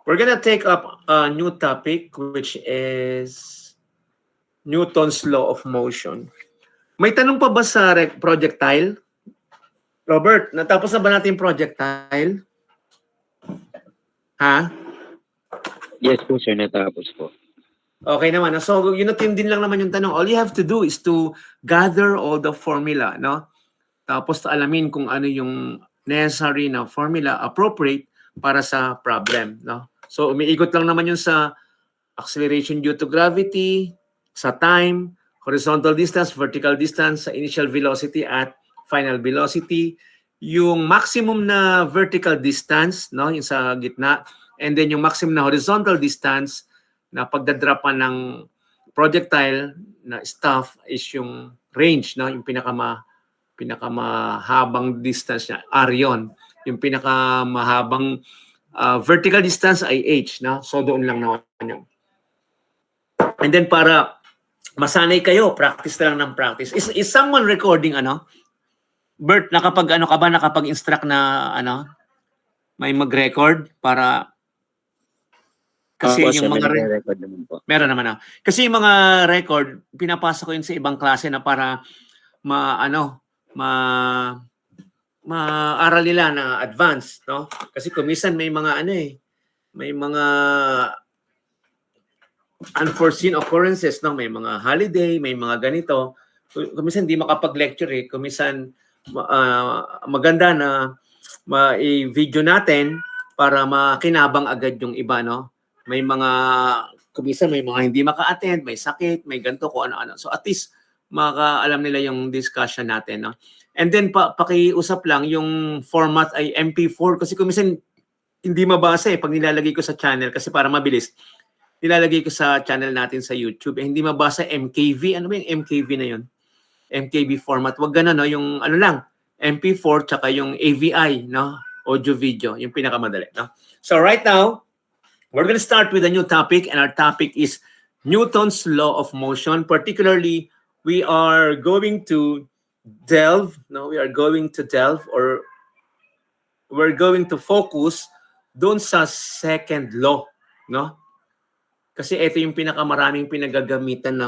We're gonna take up a new topic, which is Newton's law of motion. May tanong pa ba sa projectile? Robert, natapos na ba natin projectile? Ha? Yes po, sir. Natapos po. Okay naman. So, yun din lang naman yung tanong. All you have to do is to gather all the formula, no? Tapos alamin kung ano yung necessary na formula appropriate para sa problem, no? So, umiikot lang naman yun sa acceleration due to gravity, sa time, horizontal distance, vertical distance, sa initial velocity at final velocity, yung maximum na vertical distance, no, yung sa gitna, and then yung maximum na horizontal distance na pagdadrapan ng projectile na stuff is yung range, no, yung pinakamahabang distance niya, r yun. Yung pinakamahabang vertical distance ay h, no? So doon lang naman yun. And then para masanay kayo, practice na lang ng practice. Is someone recording Bert, nakapag-instruct na may mag-record para kasi yung mga record naman po. Meron naman Kasi yung mga record pinapasa ko yun sa ibang klase na para maaral nila na advance, no? Kasi kumisan may mga may mga unforeseen occurrences, no? May mga holiday, may mga ganito. Kumisan hindi makapag-lecture kumisan maganda na i-video natin para makinabang agad yung iba, no? May mga kumisan may mga hindi maka-attend, may sakit, may ganito kung ano-ano. So at least makaalam nila yung discussion natin, no? And then pakiusap lang yung format ay MP4 kasi kumisan hindi mabasa pag nilalagay ko sa channel kasi para mabilis. Nilalagay ko sa channel natin sa YouTube. Hindi mabasa MKV. Ano ba yung MKV na yun? MKV format. Wag ganun, no? Yung lang, MP4 tsaka yung AVI, no? Audio video, yung pinakamadali, no? So right now, we're going to start with a new topic, and our topic is Newton's law of motion. Particularly, we are going to delve, or we're going to focus doon sa second law, no? Kasi ito yung pinakamaraming pinagagamitan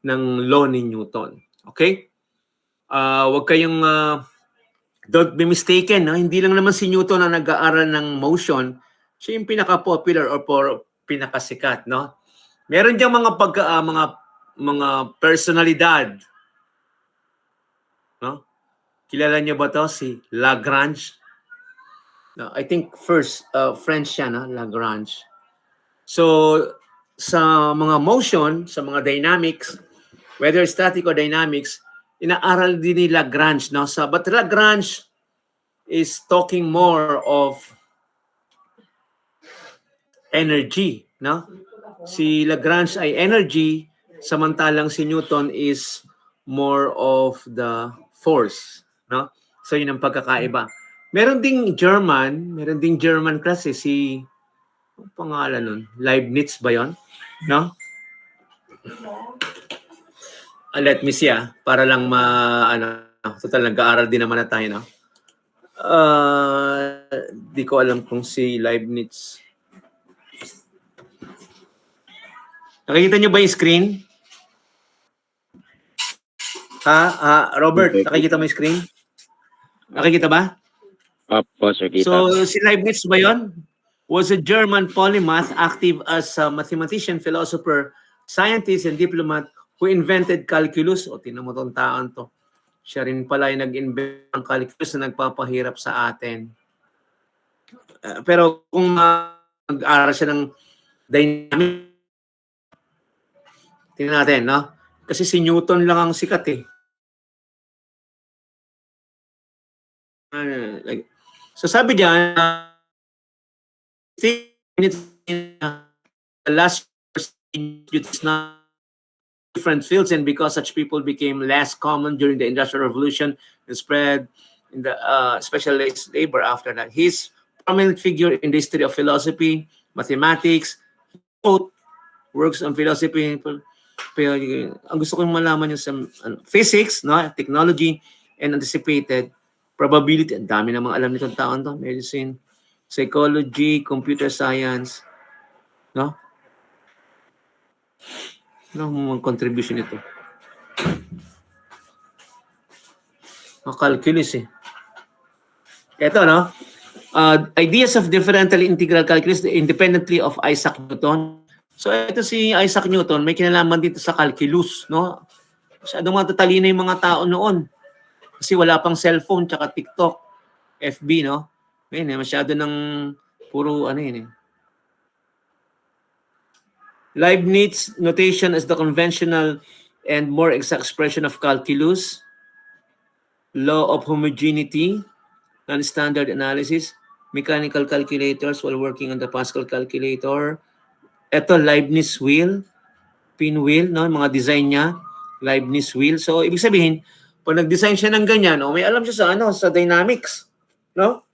ng law ni Newton. Okay? Wag kayong don't be mistaken, no? Hindi lang naman si Newton ang nag-aaral ng motion. Siya yung pinaka-popular or pinakasikat, no? Meron diyang mga personalidad. No? Kilala niyo ba 'to si Lagrange? No, I think first French siya, no? Lagrange. So sa mga motion, sa mga dynamics, whether static or dynamics, inaaral din ni Lagrange, no? But Lagrange is talking more of energy, no? Si Lagrange ay energy, samantalang si Newton is more of the force, no? So yun ang pagkakaiba. Meron ding German class si ang pangalan nun? Leibniz ba 'yon? No? Let me see para lang total nag-aaral din naman na tayo, no? Di ko alam kung si Leibniz. Nakikita niyo ba yung screen? Robert, nakikita mo yung screen? Nakikita ba? Opo, sir, kita. So, si Leibniz ba yun? Was a German polymath active as a mathematician, philosopher, scientist, and diplomat who invented calculus. Tingnan mo tong taon to. Siya rin pala yung nag-invent ng calculus na nagpapahirap sa atin. Pero kung mag-aaral siya ng dynamic, tingnan natin, no? Kasi si Newton lang ang sikat So sabi diyan, the last it's not different fields, and because such people became less common during the Industrial Revolution and spread in the specialized labor after that. He's prominent figure in the history of philosophy, mathematics, works on philosophy. Ang gusto kong malaman yung sa physics, no, technology, and anticipated probability. Ang dami namang alam nitong taon to, medicine, psychology, computer science, no? Ano ang contribution nito? Calculus eh. Ito, no? Ideas of differential integral calculus independently of Isaac Newton. So ito si Isaac Newton, may kinalaman dito sa calculus, no? Masyadong matatalino yung mga tao noon. Kasi wala pang cellphone, tsaka TikTok, FB, no? Ayun, masyado ng puro ano yun eh. Leibniz notation is the conventional and more exact expression of calculus, law of homogeneity, non-standard analysis, mechanical calculators while working on the Pascal calculator. Ito, Leibniz wheel, pinwheel, no? Mga design niya, Leibniz wheel. So, ibig sabihin, pag nag-design siya ng ganyan, may alam siya sa sa dynamics, no?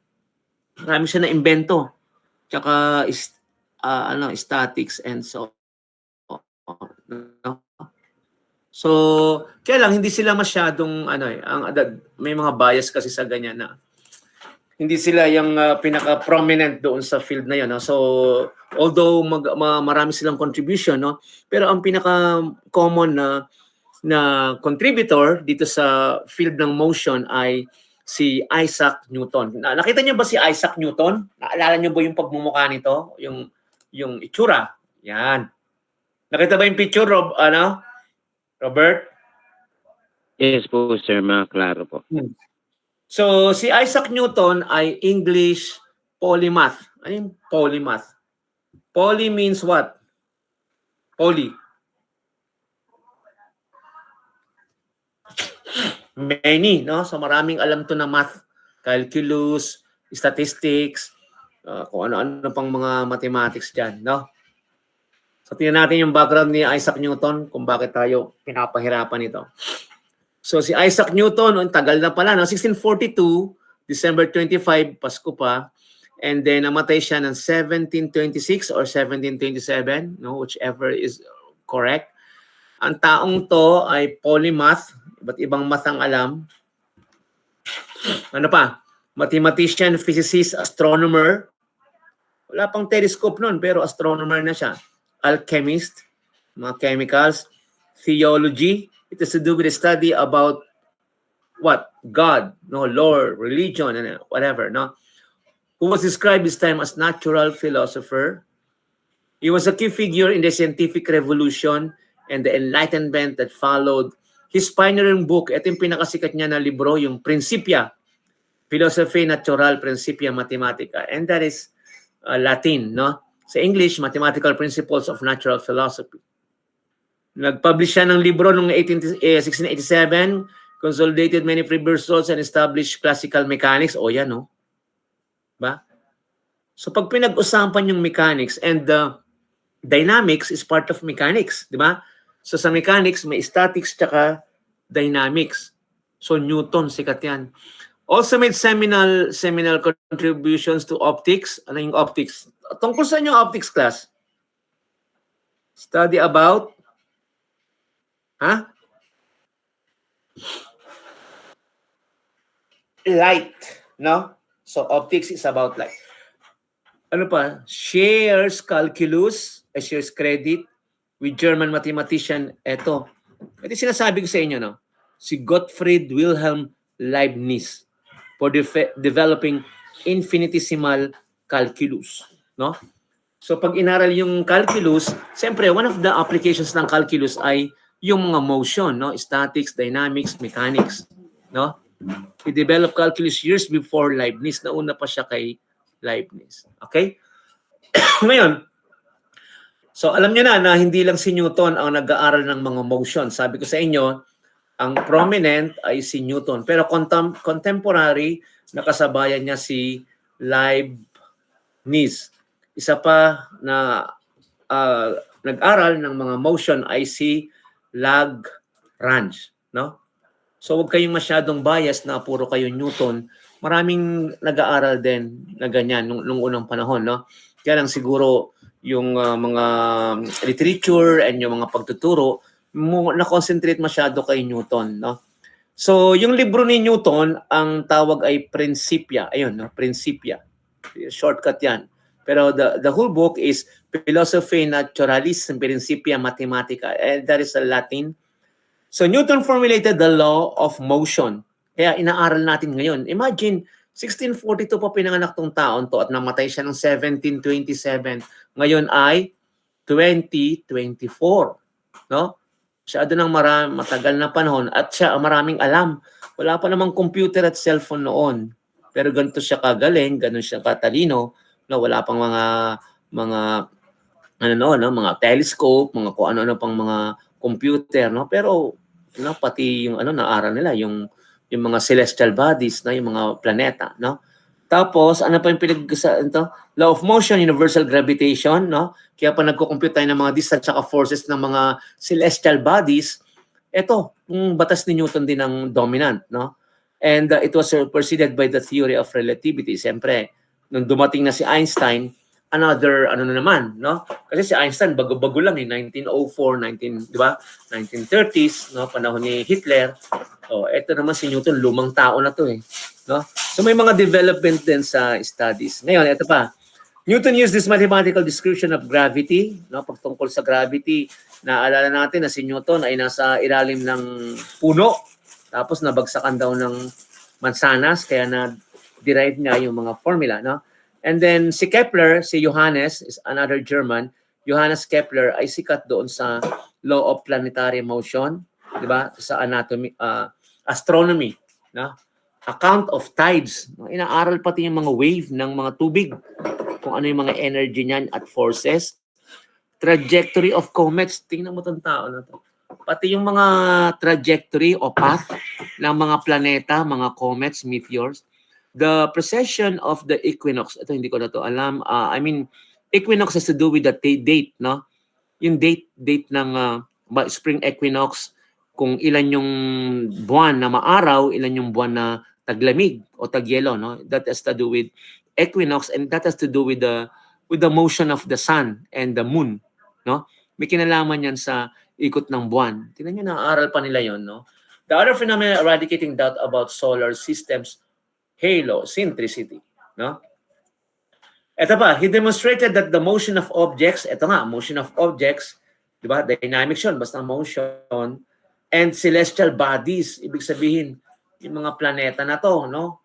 Marami siya na invento. Tsaka statics and so no? So, kaya lang hindi sila masyadong may mga bias kasi sa ganyan na hindi sila yung pinaka-prominent doon sa field na 'yon, no? So, although marami silang contribution, no? Pero ang pinaka-common na contributor dito sa field ng motion ay si Isaac Newton. Nakita niyo ba si Isaac Newton? Naalala niyo ba yung pagmumukha nito? Yung itsura. Yan. Nakita ba yung picture, Robert? Yes po, sir. Klaro po. So, si Isaac Newton ay English polymath. Ano yung polymath? Poly means what? Poly. Many, no? So, maraming alam to na math. Calculus, statistics, kung ano-ano pang mga mathematics dyan, no? So, tingnan natin yung background ni Isaac Newton kung bakit tayo pinapahirapan ito. So, si Isaac Newton, ang tagal na pala, no? 1642, December 25, Pasko pa. And then, namatay siya ng 1726 or 1727, no? Whichever is correct. Ang taong to ay polymath, iba't ibang math ang alam. Ano pa? Mathematician, physicist, astronomer. Wala pang telescope nun, pero astronomer na siya. Alchemist, mga chemicals. Theology, it has to do with the study about what? God, no, Lord, religion, and whatever, no? Who was described this time as natural philosopher. He was a key figure in the scientific revolution and the enlightenment that followed. His pioneering book, ito yung pinakasikat niya na libro, yung Principia, Philosophy Natural Principia Mathematica. And that is Latin, no? Sa English, Mathematical Principles of Natural Philosophy. Nag-publish siya ng libro noong 1687, consolidated many previous results and established classical mechanics. O yan, no? Ba? So pag pinag-usapan yung mechanics and dynamics is part of mechanics, di ba? So sa mechanics, may statics tsaka dynamics. So Newton, sikat yan. Also made seminal contributions to optics. Ano yung optics? Tungkol saan yung optics class? Study about light, no? So optics is about light. Ano pa? Shares calculus, shares credit with German mathematician. Ito sinasabi ko sa inyo, no? Si Gottfried Wilhelm Leibniz for developing infinitesimal calculus, no? So pag inaral yung calculus, siyempre one of the applications ng calculus ay yung mga motion, no? Statics, dynamics, mechanics, no? He developed calculus years before Leibniz. Nauna pa siya kay Leibniz. Okay? Ngayon, so alam niyo na hindi lang si Newton ang nag-aaral ng mga motion. Sabi ko sa inyo, ang prominent ay si Newton. Pero contemporary, nakasabayan niya si Leibniz. Isa pa na nag-aral ng mga motion ay si Lagrange, no? So huwag kayong masyadong bias na puro kayo Newton. Maraming nag-aaral din na ganyan nung unang panahon, no? Kaya lang siguro yung mga literature and yung mga pagtuturo na-concentrate masyado kay Newton, no? So yung libro ni Newton, ang tawag ay Principia. Ayun, no? Principia. Shortcut yan. Pero the whole book is Philosophiae Naturalis Principia Mathematica. And that is a Latin. So Newton formulated the law of motion. Kaya inaaral natin ngayon. Imagine, 1642 pa pinanganak tong taon to at namatay siya ng 1727. Ngayon ay 2024. No? Siya doon ng matagal na panahon at siya maraming alam. Wala pa namang computer at cellphone noon. Pero ganito siya kagaling, ganun siya katalino, no, wala pang mga mga telescope, mga kung ano-ano pang mga computer, no. Pero no, pati yung naaral nila yung mga celestial bodies, no, yung mga planeta, no. Tapos ano pa yung law of motion, universal gravitation, no. Kaya pa nagko-compute tayo ng mga distance at forces ng mga celestial bodies. Ito, yung batas ni Newton din ang dominant, no. And it was preceded by the theory of relativity. Siyempre, nung dumating na si Einstein, another, naman, no? Kasi si Einstein, bago-bago lang 1904, di ba? 1930s, no? Panahon ni Hitler. Oh, eto naman si Newton, lumang tao na to no? So may mga development din sa studies. Ngayon, eto pa. Newton used this mathematical description of gravity, no? Pagtungkol sa gravity, naalala natin na si Newton ay nasa ilalim ng puno. Tapos nabagsakan daw ng mansanas kaya na-derive niya yung mga formula, no? And then si Kepler, si Johannes, is another German. Johannes Kepler ay sikat doon sa law of planetary motion, di ba? Sa anatomy, astronomy, no? Account of tides. No? Inaaral pati yung mga wave ng mga tubig, kung ano yung mga energy niyan at forces. Trajectory of comets. Tingnan mo tong tao na to. Pati yung mga trajectory o path ng mga planeta, mga comets, meteors. The precession of the equinox. Ito hindi ko na to alam. Equinox has to do with the date, no? Yung date ng spring equinox, kung ilan yung buwan na maaraw, ilan yung buwan na taglamig o tagyelo, no? That has to do with equinox, and that has to do with the motion of the sun and the moon, no? May kinalaman yan sa ikot ng buwan. Tingnan nyo, naaaral pa nila yon, no? The other phenomenon eradicating doubt about solar systems, heliocentricity, no? Ito pa, he demonstrated that the motion of objects, ito nga, motion of objects, di ba? Dynamics yun, basta motion, and celestial bodies, ibig sabihin, yung mga planeta na to, no?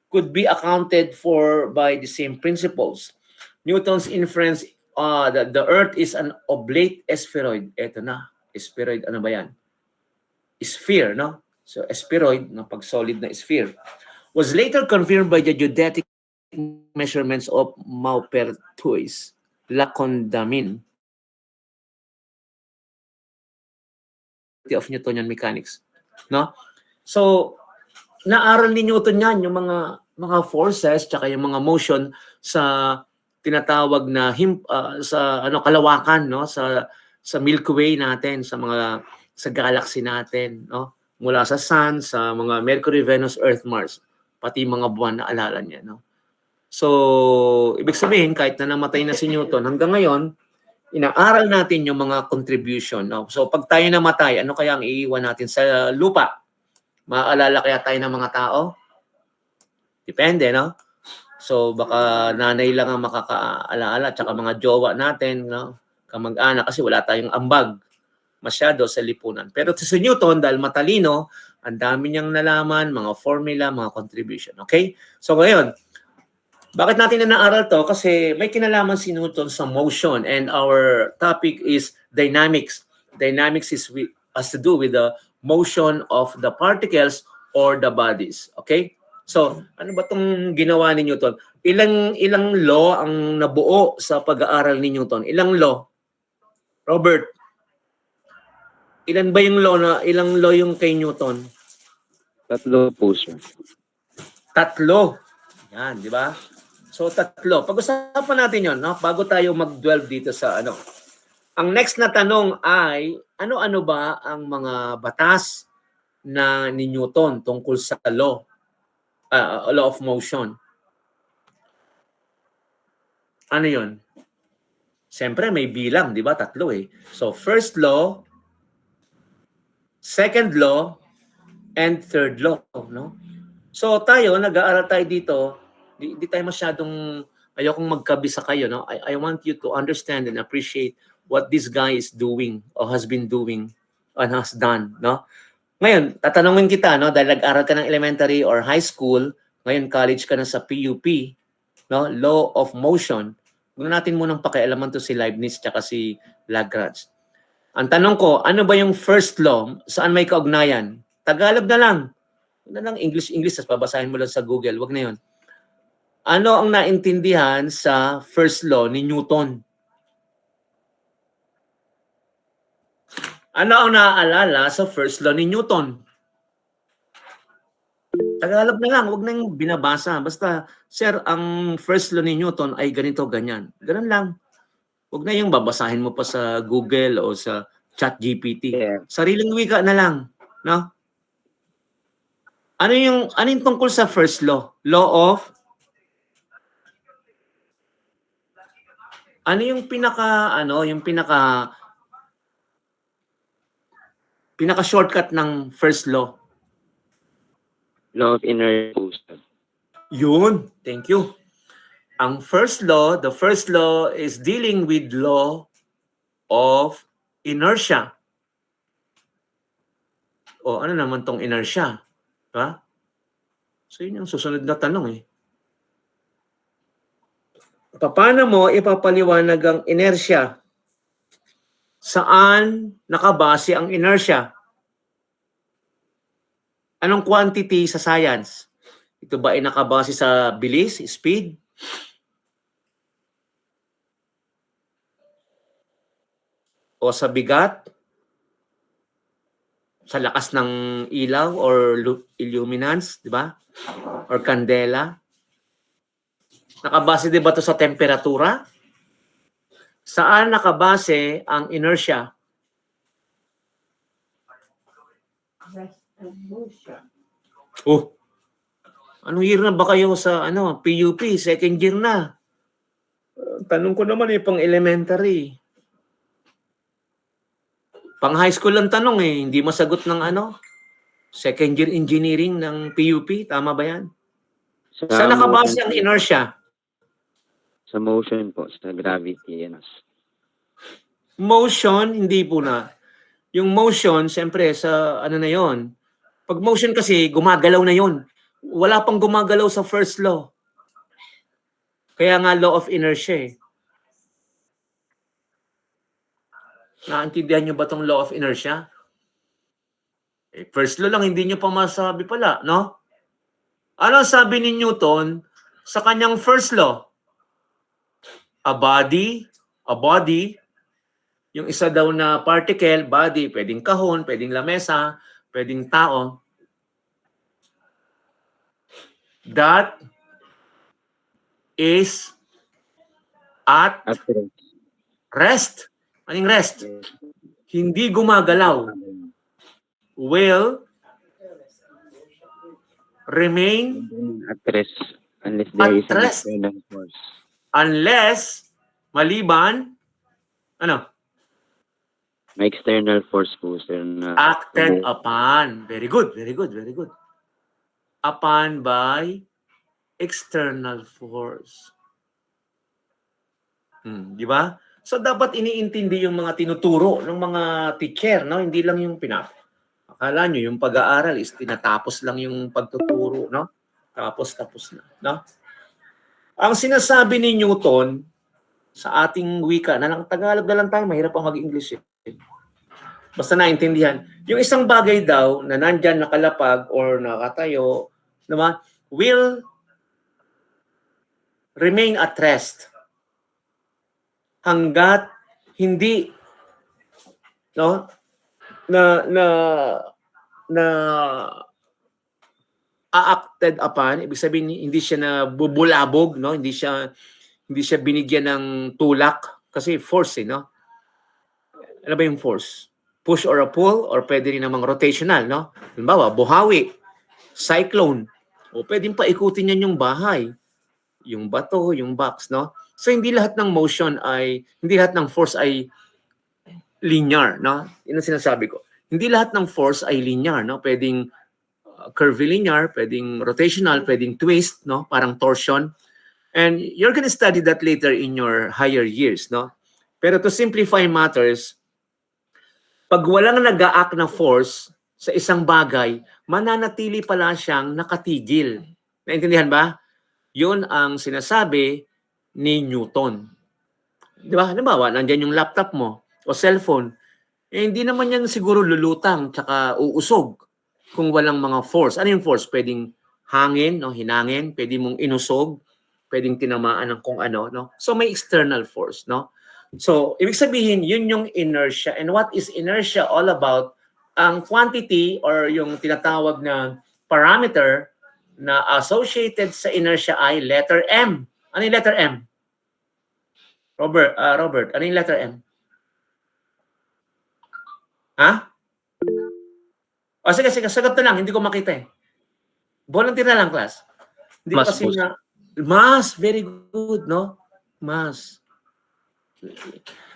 Could be accounted for by the same principles. Newton's inference, the Earth is an oblate spheroid. Ito na, spheroid, ano ba yan? Sphere, no? So, spheroid, no, pag solid na sphere, was later confirmed by the geodetic measurements of Maupertuis, Lacondamin, of Newtonian mechanics, no? So, naaral ni Newton yan, yung mga forces, tsaka yung mga motion sa tinatawag na kalawakan, no, sa Milky Way natin, sa galaxy natin, no, mula sa sun, sa mga Mercury, Venus, Earth, Mars, pati mga buwan na alala niya, no. So, ibig sabihin, kahit na namatay na si Newton, hanggang ngayon, inaaral natin yung mga contribution, no. So, pag tayo namatay, ano kaya ang iiwan natin sa lupa? Maaalala kaya tayo ng mga tao? Depende, no? So, baka nanay lang ang makakaalaala, tsaka mga jowa natin, no? Kamag-anak, kasi wala tayong ambag masyado sa lipunan. Pero si Newton, dahil matalino, ang dami niyang nalaman, mga formula, mga contribution. Okay? So, ngayon, bakit natin na naaral to? Kasi may kinalaman si Newton sa motion, and our topic is dynamics. Dynamics has to do with the motion of the particles or the bodies. Okay? So, ano ba itong ginawa ni Newton? Ilang law ang nabuo sa pag-aaral ni Newton? Ilang law? Robert, ilang law yung kay Newton? 3 po, sir. 3. Yan, di ba? So, 3. Pag-usapan natin yon, no? Bago tayo mag-dwell dito sa ano. Ang next na tanong ay, ano-ano ba ang mga batas na ni Newton tungkol sa law of motion? Ano yon? Siyempre, may bilang, di ba? 3 eh. So, first law, second law, and third law, no? So, nag-aaral tayo dito Di tayo masyadong, ayokong magkabisa kayo, no? I want you to understand and appreciate what this guy is doing or has been doing and has done, no? Ngayon, tatanungin kita, no? Dahil nag-aral ka ng elementary or high school, ngayon college ka na sa PUP, no? Law of motion. Huwag natin munang pakialaman to si Leibniz tsaka si Lagrange. Ang tanong ko, ano ba yung first law? Saan may kaugnayan? Tagalog na lang. Huwag na lang English, tapos babasahin mo lang sa Google. Wag na yun. Ano ang naintindihan sa first law ni Newton? Ano ang naaalala sa first law ni Newton? Tagalog na lang, wag nang binabasa. Basta, sir, ang first law ni Newton ay ganito, ganyan. Ganun lang. Wag na yung babasahin mo pa sa Google o sa ChatGPT. Yeah. Sariling wika na lang, no? Ano yung tungkol sa first law? Law of ano yung pinaka shortcut ng first law? Law of inertia. Yun, thank you. Ang first law, the first law is dealing with law of inertia. O ano naman tong inertia? Diba? So yun yung susunod na tanong eh. Paano mo ipapaliwanag ang inertia? Saan nakabase ang inertia? Anong quantity sa science? Ito ba ay nakabase sa bilis, speed? O sa bigat? Sa lakas ng ilaw or illuminance, di ba? Or kandela? Nakabase din ba ito sa temperatura? Saan nakabase ang inertia? Oh, anong year na ba kayo sa PUP? Second year na. Tanong ko naman pang elementary. Pang high school lang tanong hindi masagot ng second year engineering ng PUP. Tama ba yan? Saan nakabase ang inertia? Sa motion po, sa gravity. Yes. Motion, hindi po na. Yung motion, siyempre, sa na yon. Pag motion kasi, gumagalaw na yon. Wala pang gumagalaw sa first law. Kaya nga law of inertia Naintindihan nyo ba tong law of inertia? First law lang, hindi nyo pa masabi pala, no? Ano sabi ni Newton sa kanyang first law? A body, yung isa daw na particle, body, pwedeng kahon, pwedeng lamesa, pwedeng tao, that is at rest. Anong rest? Hindi gumagalaw. Will remain at rest unless there is an external force. Unless, maliban, may external force po, sir. Acted upon. Very good, very good, very good. Upon by external force. Di ba? So dapat iniintindi yung mga tinuturo ng mga teacher, no? Hindi lang yung akala nyo yung pag-aaral is tinatapos lang yung pagtuturo, no? Tapos na, no? Ang sinasabi ni Newton sa ating wika, na lang Tagalog na lang tayo, mahirap pang mag-English Basta naintindihan. Yung isang bagay daw na nandyan nakalapag or nakatayo, naman, will remain at rest hanggat hindi acted upon, ibig sabihin hindi siya na bubulabog, no? Hindi siya binigyan ng tulak kasi force, no? Ano ba yung force? Push or a pull or pwede rin namang rotational, no? Halimbawa, buhawi, cyclone, o pwedeng paikutin yan yung bahay, yung bato, yung box, no? So hindi lahat ng force ay linear, no? Yun ang sinasabi ko. Hindi lahat ng force ay linear, no? Pwedeng curvilinear, pwedeng rotational, pwedeng twist, no? Parang torsion. And you're going to study that later in your higher years, no? Pero to simplify matters, pag walang nag-a-act na force sa isang bagay, mananatili pala siyang nakatigil. Naintindihan ba? Yun ang sinasabi ni Newton. Di ba? Halimbawa, nandyan yung laptop mo o cellphone. Eh, hindi naman yan siguro lulutang tsaka uusog kung walang mga force. Ano yung force? Pwedeng hangin, no? Hinangin. Pwede mong inusog. Pwedeng tinamaan ng kung ano. No? So may external force. No? So, ibig sabihin, yun yung inertia. And what is inertia all about? Ang quantity or yung tinatawag na parameter na associated sa inertia ay letter M. Ano yung letter M? Robert, ano yung letter M? Ha? O sige, sagot na lang. Hindi ko makita eh. Volunteer na lang, class. Hindi ko Mass kasi po. na... Mass, very good, no? Mass.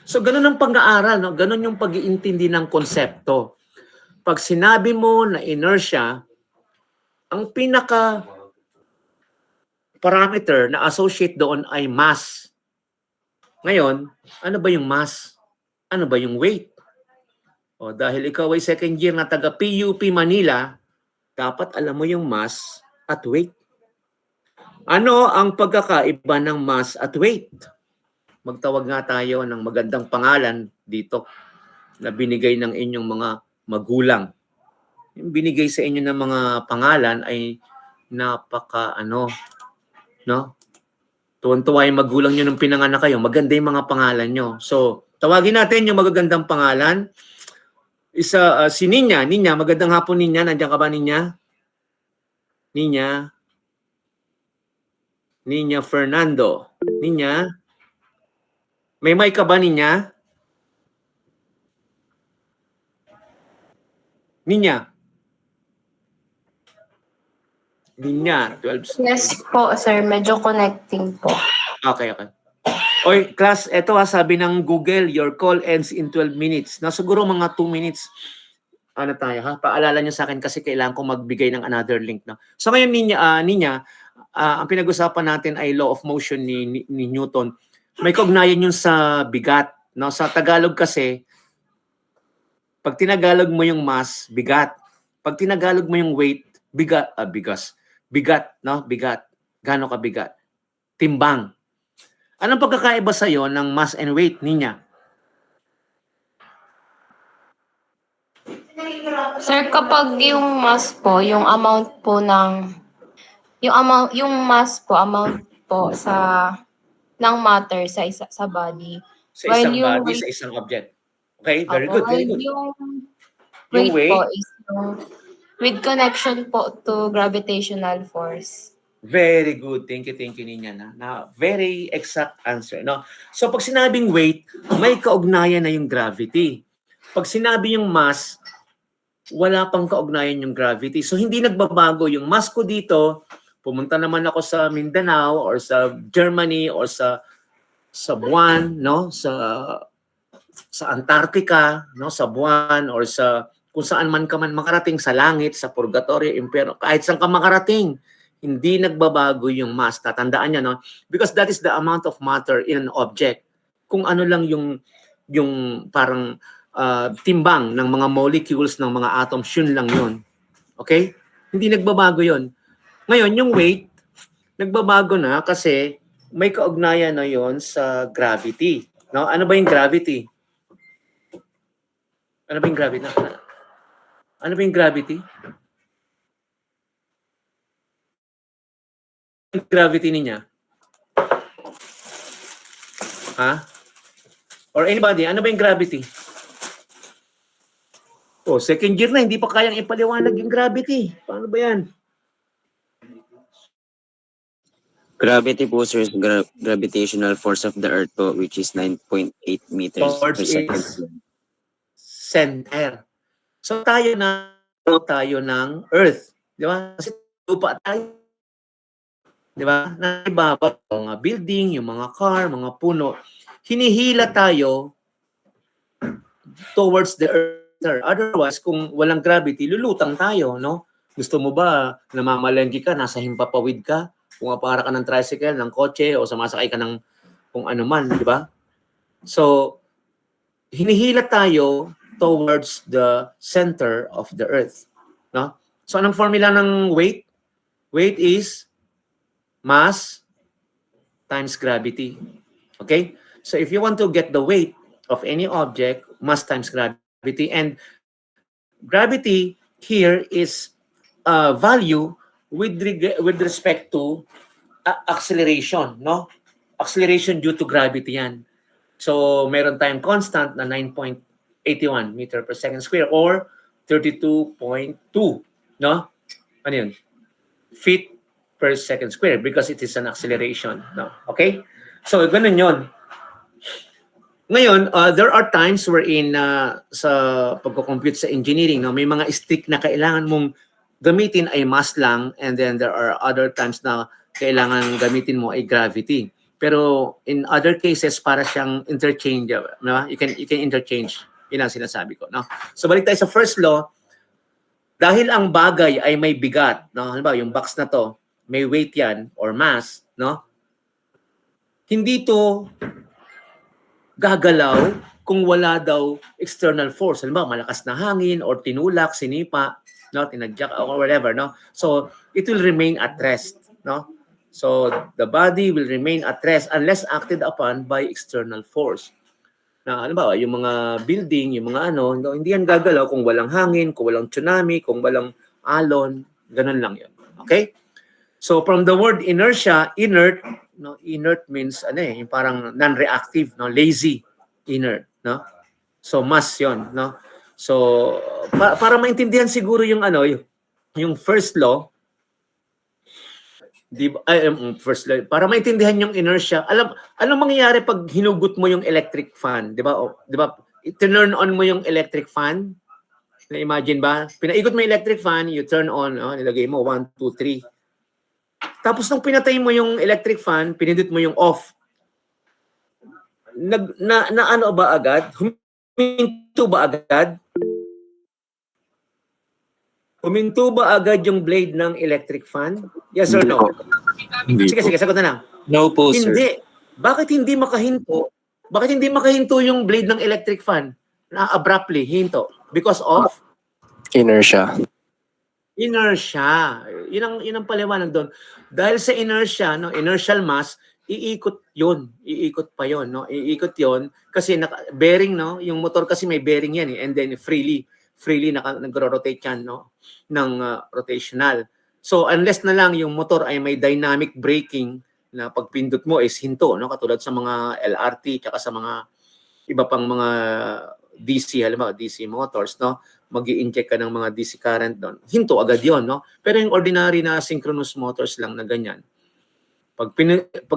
So, ganun ang pag-aaral, no? Ganun yung pag-iintindi ng konsepto. Pag sinabi mo na inertia, ang pinaka parameter na associate doon ay mass. Ngayon, ano ba yung mass? Ano ba yung weight? O dahil ikaw ay second year na taga PUP Manila, dapat alam mo yung mass at weight. Ano ang pagkakaiba ng mass at weight? Magtawag nga tayo ng magandang pangalan dito na binigay ng inyong mga magulang. Yung binigay sa inyo ng mga pangalan ay napaka no? Tuwan-tuwa yung magulang nyo nung pinanganak kayo. Maganda yung mga pangalan nyo. So, tawagin natin yung magagandang pangalan. Isa, si Ninya. Ninya, magandang hapon Ninya. Nandiyan ka ba Ninya? Ninya Fernando. Ninya? May mic ka ba Ninya? Ninya? Ninya, 12. Yes po, sir. Medyo connecting po. Okay. Oy, class, eto sabi ng Google, your call ends in 12 minutes. Na siguro mga 2 minutes. Ano tayo ha? Paalala niyo sa akin kasi kailangan ko magbigay ng another link. No? So ngayon, Ninya, ang pinag-usapan natin ay law of motion ni Newton. May kaugnayan yun sa bigat. No? Sa Tagalog kasi, pag tinagalog mo yung mass, bigat. Pag tinagalog mo yung weight, bigat, no? Bigat. Gaano ka bigat? Timbang. Anong pagkakaiba sa'yo ng mass and weight, Ninya? Sir, kapag yung mass po, yung amount po ng yung mass po, amount po ng matter sa body. Sa While isang yung body, weight, sa isang object. Okay, very good. while yung Yung weight po weight, is yung with connection po to gravitational force. very good. Thank you, Ninya. Na very exact answer. No? So pag sinabing weight, may kaugnayan na yung gravity. Pag sinabi yung mass, wala pang kaugnayan yung gravity. So hindi nagbabago yung mass ko dito. Pumunta naman ako sa Mindanao or sa Germany or sa buwan, no? Sa Antarctica, no? Sa buwan or sa kung saan man ka man makarating, sa langit, sa purgatorio, impyerno, kahit saan ka makarating, hindi nagbabago yung mass. Tatandaan niya, no? Because that is the amount of matter in an object. Kung ano lang yung parang timbang ng mga molecules ng mga atoms, yun lang yun. Okay? Hindi nagbabago yun. Ngayon, yung weight, nagbabago na kasi may kaugnayan na yon sa gravity. No? Ano ba yung gravity? Ano ba yung gravity? Ano ba yung gravity? Yung gravity niya? Ha? Or anybody, ano ba yung gravity? Oh, second year na, hindi pa kayang ipaliwanag yung gravity. Paano ba yan? Gravity po, sir, is gravitational force of the Earth po, which is 9.8 meters per Force second. is center. So tayo ng Earth. Di ba? Kasi lupa tayo. Di ba? Naibabaw mga building, yung mga car, mga puno. Hinihila tayo towards the Earth. Otherwise, kung walang gravity, lulutang tayo, no? Gusto mo ba namamalengke ka, nasa himpapawid ka, pumapara ka ng tricycle, ng kotse, o sumasakay ka ng kung ano man, di ba? So, hinihila tayo towards the center of the earth. No? So, anong formula ng weight? Weight is mass times gravity. Okay? So, if you want to get the weight of any object, mass times gravity, and gravity here is value with respect to acceleration, no? Acceleration due to gravity yan. So, meron tayong constant na 9.81 meter per second square or 32.2, no? Ano yun? Feet per second square because it is an acceleration, no? Okay? So, ganun yun. Ngayon, there are times wherein sa pagko-compute sa engineering, no, may mga strict na kailangan mong gamitin ay mass lang, and then there are other times na kailangan gamitin mo ay gravity. Pero in other cases, para siyang interchangeable. No? You can interchange. Yun ang sinasabi ko. No? So balik tayo sa first law. Dahil ang bagay ay may bigat, no? Halimbawa, yung box na to, may weight yan or mass, no? Hindi to gagalaw kung wala daw external force. Halimbawa, malakas na hangin or tinulak, sinipa, no, tinadyak or whatever, no? So it will remain at rest, no? So the body will remain at rest unless acted upon by external force. Na halimbawa, yung mga building, yung mga ano, no, hindi yan gagalaw kung walang hangin, kung walang tsunami, kung walang alon, ganun lang 'yon. Okay? So from the word inertia, inert, no, inert means ano yung parang non-reactive, no, lazy, inert, no? So mass 'yon, no? So, para maintindihan siguro yung ano, yung first law, di ba, first law, para maintindihan yung inertia, alam mangyayari pag hinugot mo yung electric fan, di ba? Di ba? Turn on mo yung electric fan. Na-imagine ba? Pinaikot mo yung electric fan, you turn on, nilagay mo 1 2 3. Tapos nung pinatay mo yung electric fan, pinindot mo yung off. Na ano ba agad? Huminto ba agad? Huminto ba agad yung blade ng electric fan? Yes or no? Hindi po. Sige, sagot na lang. No po, sir. Hindi. Bakit hindi makahinto? Bakit hindi makahinto yung blade ng electric fan? Na abruptly hinto. Because of Inertia. inertia. Yun ang paliwanag doon. Dahil sa inertia, no, inertial mass, iikot yun. Iikot pa yun, no? Iikot yun kasi bearing, no? Yung motor kasi may bearing yan, and then freely nagro-rotate yan, no, ng rotational. So unless na lang yung motor ay may dynamic braking na pagpindot mo is hinto, no, katulad sa mga LRT tsaka sa mga iba pang mga DC, halimbawa DC motors, no, magi-inject ka ng mga DC current doon. Hinto agad 'yon, no. Pero yung ordinary na synchronous motors lang na ganyan, pag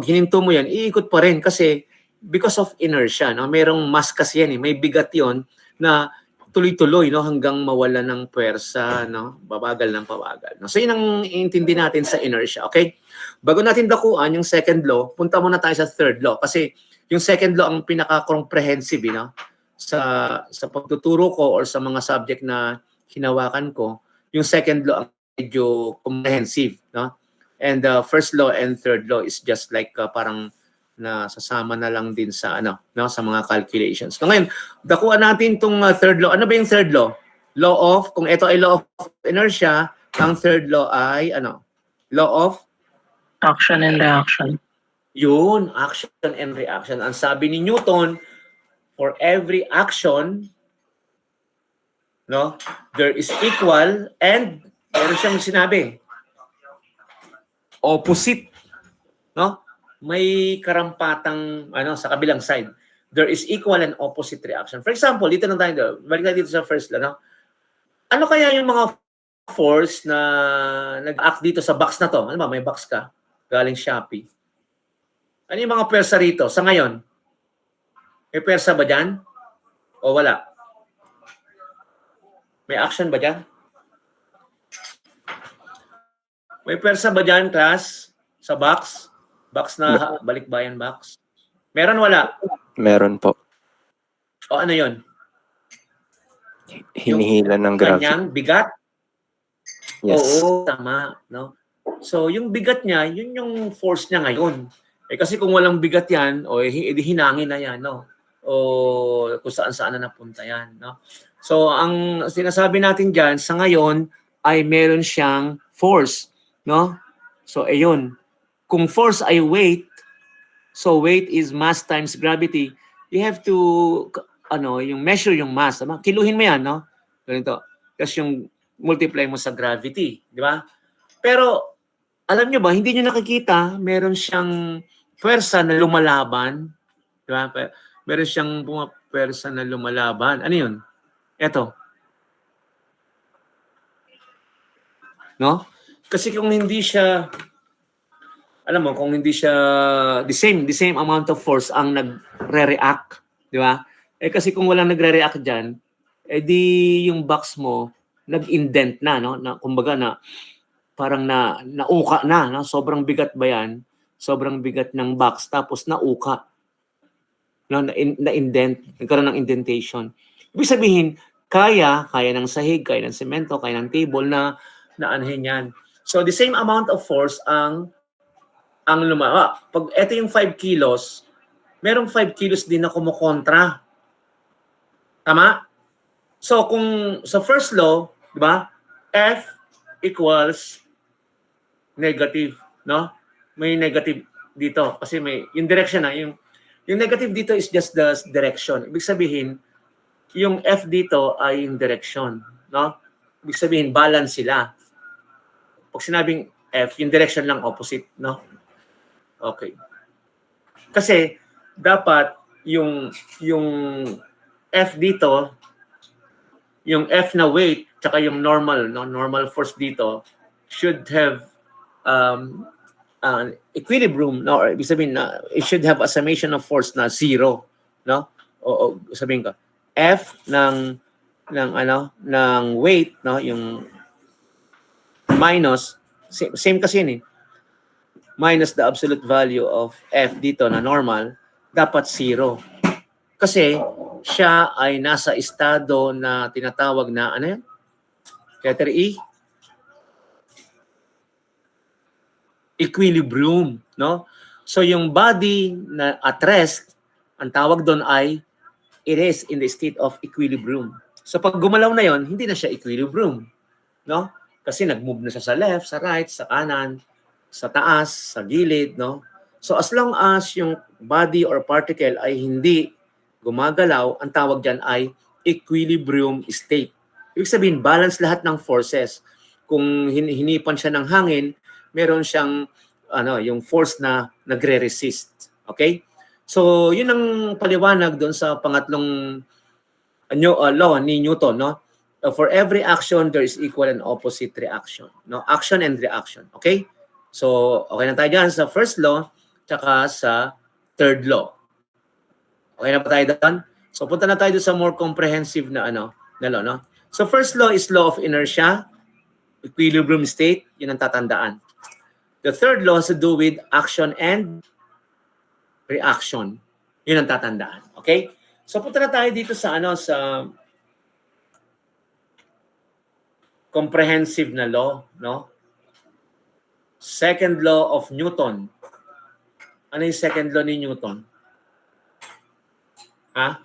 hininto mo yan, iikot pa rin kasi because of inertia, no, merong mass kasi yan, may bigat 'yon na tuloy-tuloy, no, hanggang mawala ng puwersa, no, babagal ng pabagal, no. So yun ang iintindi natin sa inertia, okay? Bago natin dakuan yung second law, punta muna tayo sa third law kasi yung second law ang pinaka-comprehensive, no, sa pagtuturo ko or sa mga subject na hinawakan ko. Yung second law ang medyo comprehensive, no? And the first law and third law is just like parang na sasama na lang din sa ano, no, sa mga calculations. So ngayon, dakuan natin tong third law. Ano ba yung third law? Law of, kung ito ay law of inertia, ang third law ay ano? Law of Action and reaction. yun, action and reaction. Ang sabi ni Newton, for every action, no, there is equal and meron siyang sinabi, opposite, no? May karampatang ano sa kabilang side. There is equal and opposite reaction. For example, dito na tayo, balik tayo dito sa first law, no? Ano kaya yung mga force na nag-act dito sa box na to? Ano ba, may box ka galing Shopee. Ano yung mga pwersa rito sa ngayon? May pwersa ba dyan? O wala? May action ba dyan? May pwersa ba dyan, class? Sa box? Box na balikbayan box? Meron, wala? Meron po. O ano yon? Hinihila ng gravity. Kanyang bigat? Yes. Oo, tama, no? So, yung bigat niya, yun yung force niya ngayon. Kasi kung walang bigat yan, edi hinangin na yan, no? O kung saan-saan na napunta yan, no? So, ang sinasabi natin dyan, sa ngayon, ay meron siyang force, no? So, ayun. Kung force ay weight, so weight is mass times gravity, you have to, yung measure yung mass. Tama? Kiluhin mo yan, no? Ganito. Tapos yung multiply mo sa gravity, di ba? Pero, alam nyo ba, hindi nyo nakikita, meron siyang pwersa na lumalaban. Di ba? Meron siyang pwersa na lumalaban. Ano yun? Eto. No? Kasi kung hindi siya, alam mo, kung hindi siya the same amount of force ang nagre-react, di ba? Kasi kung walang nagre-react diyan, di yung box mo nag-indent na, no? Na kumbaga na parang nauka na, no? Sobrang bigat ba 'yan? Sobrang bigat ng box tapos nauka. No, na-indent, nagkaroon ng indentation. Ibig sabihin, kaya ng sahig, kaya ng semento, kaya ng table na anuhin yan. So the same amount of force ang lumawa. Pag ito yung 5 kilos, merong 5 kilos din na kumukontra. Tama? So kung sa first law, di ba? F equals negative, no? May negative dito kasi may yung direction na yung negative dito is just the direction. Ibig sabihin, yung F dito ay yung direction, no? Ibig sabihin balance sila. Pag sinabing F, yung direction lang opposite, no? Okay. Kasi dapat yung F dito, yung F na weight tsaka yung normal, no, normal force dito should have equilibrium, no, or ibig sabihin na it should have a summation of force na zero, no? O sabihin ko F ng weight, no, yung minus same kasi yun eh. Minus the absolute value of F dito na normal, dapat zero. Kasi siya ay nasa estado na tinatawag na ano yan? Letter E? Equilibrium, no? So yung body na at rest, ang tawag doon ay it is in the state of equilibrium. So pag gumalaw na yon, hindi na siya equilibrium, no? Kasi nag-move na siya sa left, sa right, sa kanan, sa taas, sa gilid, no? So as long as yung body or particle ay hindi gumagalaw, ang tawag diyan ay equilibrium state. Ibig sabihin, balance lahat ng forces. Kung hinipan siya ng hangin, meron siyang yung force na nagre-resist. Okay? So, yun ang paliwanag doon sa pangatlong law ni Newton, no? For every action, there is equal and opposite reaction. No? Action and reaction. Okay? So, okay na tayo dyan sa first law, tsaka sa third law. Okay na pa tayo doon? So, punta na tayo doon sa more comprehensive na law, no? So, first law is law of inertia, equilibrium state, yun ang tatandaan. The third law has to do with action and reaction. Yun ang tatandaan. Okay? So, punta na tayo dito sa sa comprehensive na law, no? Second law of Newton. Ano yung second law ni Newton? Ha?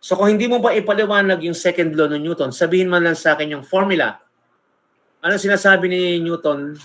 So kung hindi mo ba ipaliwanag yung second law ni Newton, sabihin man lang sa akin yung formula. Ano sinasabi ni Newton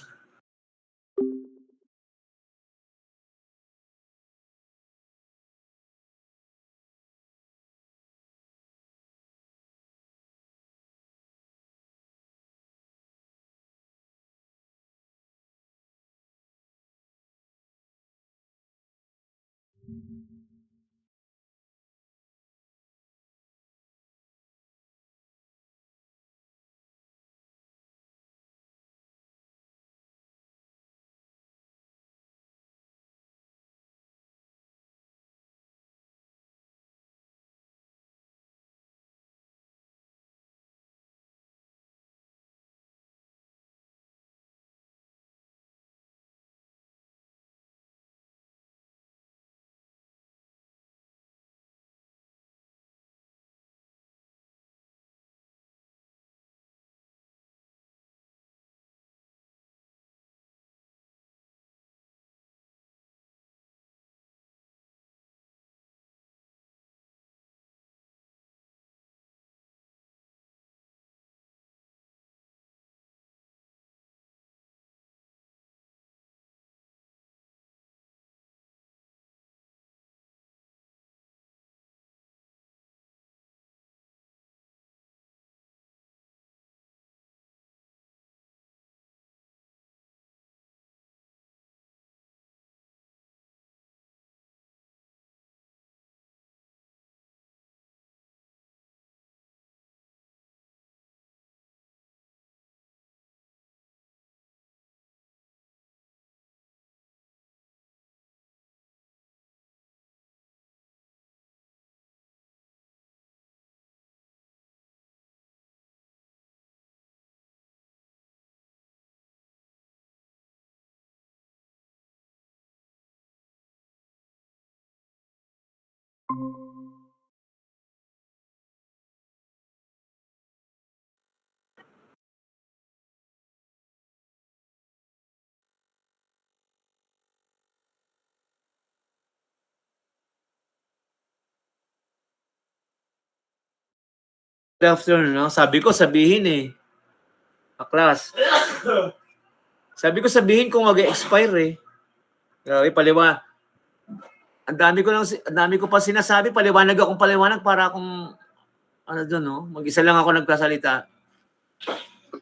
afternoon, no? Sabi ko sabihin eh. Class. Sabi ko sabihin kung mag-expire eh. Grabe, ang dami ko pa sinasabi, paliwanag akong paliwanag para akong ano doon, no? Mag-isa lang ako nagkasalita.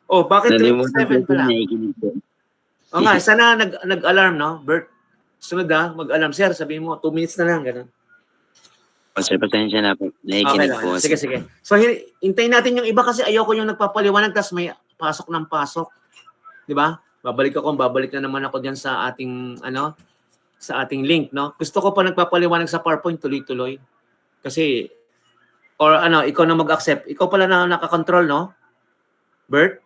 Oh, bakit Nalimutan 27 ko pala? nakikinig po. O nga, sana nag-alarm, no? Bert, sunod mag-alarm. Sir, sabihin mo, 2 minutes na lang, ganun. Sir, pasensya na po. Okay Nakikinig lang. po. Sige, sige. So, hintayin natin yung iba kasi ayoko yung nagpapaliwanag tapos may pasok ng pasok. Di ba? Babalik na naman ako diyan sa ating, sa ating link, no? Gusto ko pa nagpapaliwanag sa PowerPoint tuloy-tuloy. Kasi, ikaw na mag-accept. Ikaw pala na nakakontrol, no? Bert?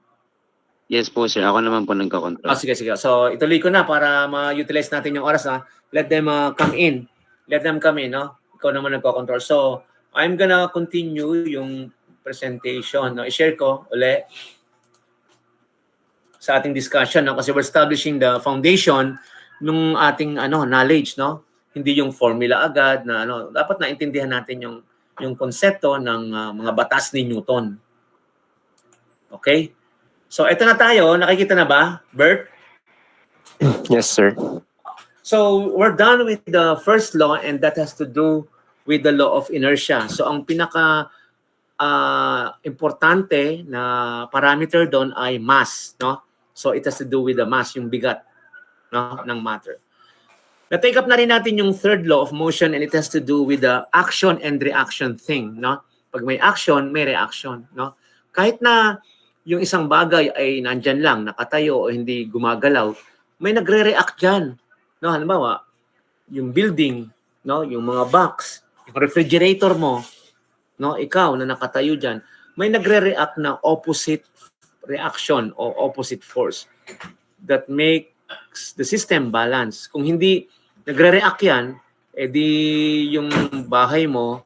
Yes po, sir. Ako naman po nagkakontrol. Sige, sige. So, ituloy ko na para ma-utilize natin yung oras, ha? Let them come in. Let them come in, no? Ikaw naman nagko-control. So, I'm gonna continue yung presentation. No? I-share ko ulit sa ating discussion, no? Kasi we're establishing the foundation ng ating knowledge, no? Hindi yung formula agad na dapat naintindihan natin yung konsepto ng mga batas ni Newton. Okay? So, ito na tayo. Nakikita na ba, Bert? Yes, sir. So, we're done with the first law and that has to do with the law of inertia. So, ang pinaka importante na parameter doon ay mass, no? So, it has to do with the mass, yung bigat, no, ng matter. Na-take up na rin natin yung third law of motion and it has to do with the action and reaction thing, no? Pag may action, may reaction, no? Kahit na yung isang bagay ay nandyan lang, nakatayo o hindi gumagalaw, may nagre-react dyan. No, halimbawa, yung building, no, yung mga box, yung refrigerator mo, no, ikaw na nakatayo dyan, may nagre-react na opposite reaction o opposite force that makes the system balance. Kung hindi nagre-react yan, edi yung bahay mo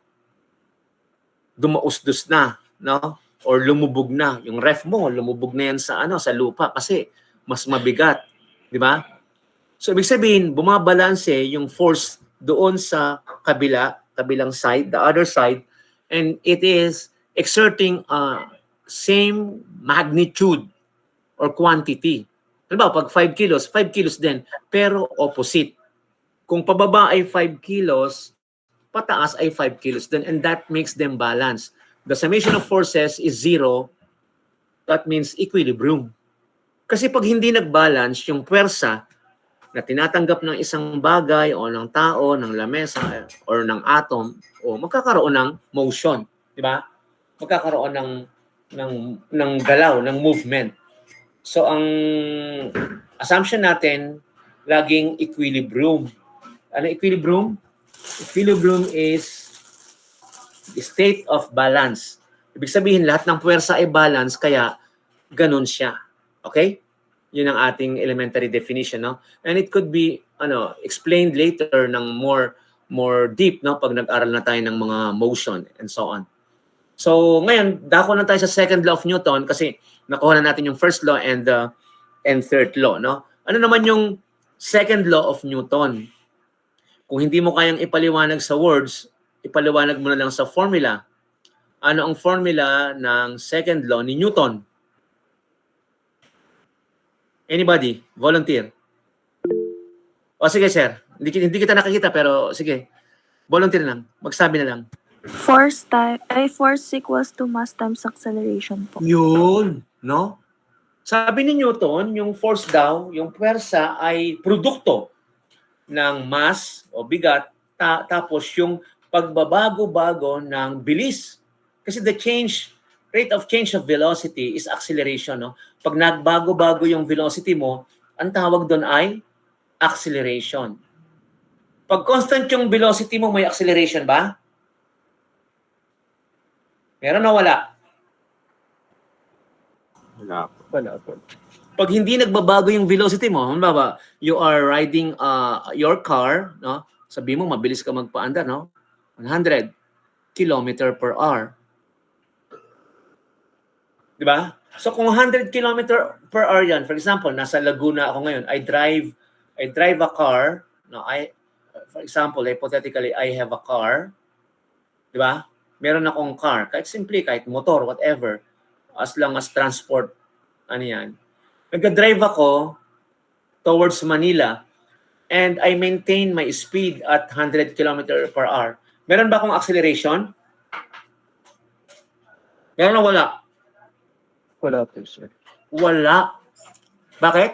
dumausdos na, no? Or lumubog na. Yung ref mo, lumubog na yan sa lupa kasi mas mabigat. Di ba? So, ibig sabihin, bumabalanse yung force doon sa kabilang side, the other side, and it is exerting same magnitude or quantity. Ano ba, pag 5 kilos din, pero opposite. Kung pababa ay 5 kilos, pataas ay 5 kilos din, and that makes them balance. The summation of forces is 0. That means equilibrium. Kasi pag hindi nag-balance yung puwersa na tinatanggap ng isang bagay o ng tao, ng lamesa or ng atom, o magkakaroon ng motion, di ba? Magkakaroon ng galaw, ng movement. So ang assumption natin laging equilibrium. Ano equilibrium? Equilibrium is the state of balance. Ibig sabihin, lahat ng puwersa ay balance, kaya ganun siya. Okay? Yun ang ating elementary definition, no? And it could be explained later ng more deep, no, pag nag-aral na tayo ng mga motion and so on. So, ngayon, dako na tayo sa second law of Newton kasi nakuha na natin yung first law and third law, no? Ano naman yung second law of Newton? Kung hindi mo kayang ipaliwanag sa words, ipaliwanag mo na lang sa formula. Ano ang formula ng second law ni Newton? Anybody? Volunteer? O sige, sir. Hindi kita nakikita pero sige. Volunteer lang. Magsabi na lang. Force equals to mass times acceleration po. Yun. No? Sabi ni Newton, yung force daw, yung puwersa ay produkto ng mass o bigat tapos yung pagbabago-bago ng bilis. Kasi the rate of change of velocity is acceleration, no? Pag nagbago-bago yung velocity mo, ang tawag doon ay acceleration. Pag constant yung velocity mo, may acceleration ba? Meron o wala? Wala po. Pag hindi nagbabago yung velocity mo, halimbawa, you are riding your car, no? Sabi mo, mabilis ka magpaandar, no? 100 km per hour. Di ba? So kung 100 km per hour yan, for example, nasa Laguna ako ngayon, I drive a car, no? For example, hypothetically, I have a car, di ba? meron akong car, kahit simple, kahit motor, whatever, as long as transport, ano yan. Nag-drive ako towards Manila and I maintain my speed at 100 km per hour. Meron ba akong acceleration? Meron o wala? Wala po, sir. Wala. Bakit?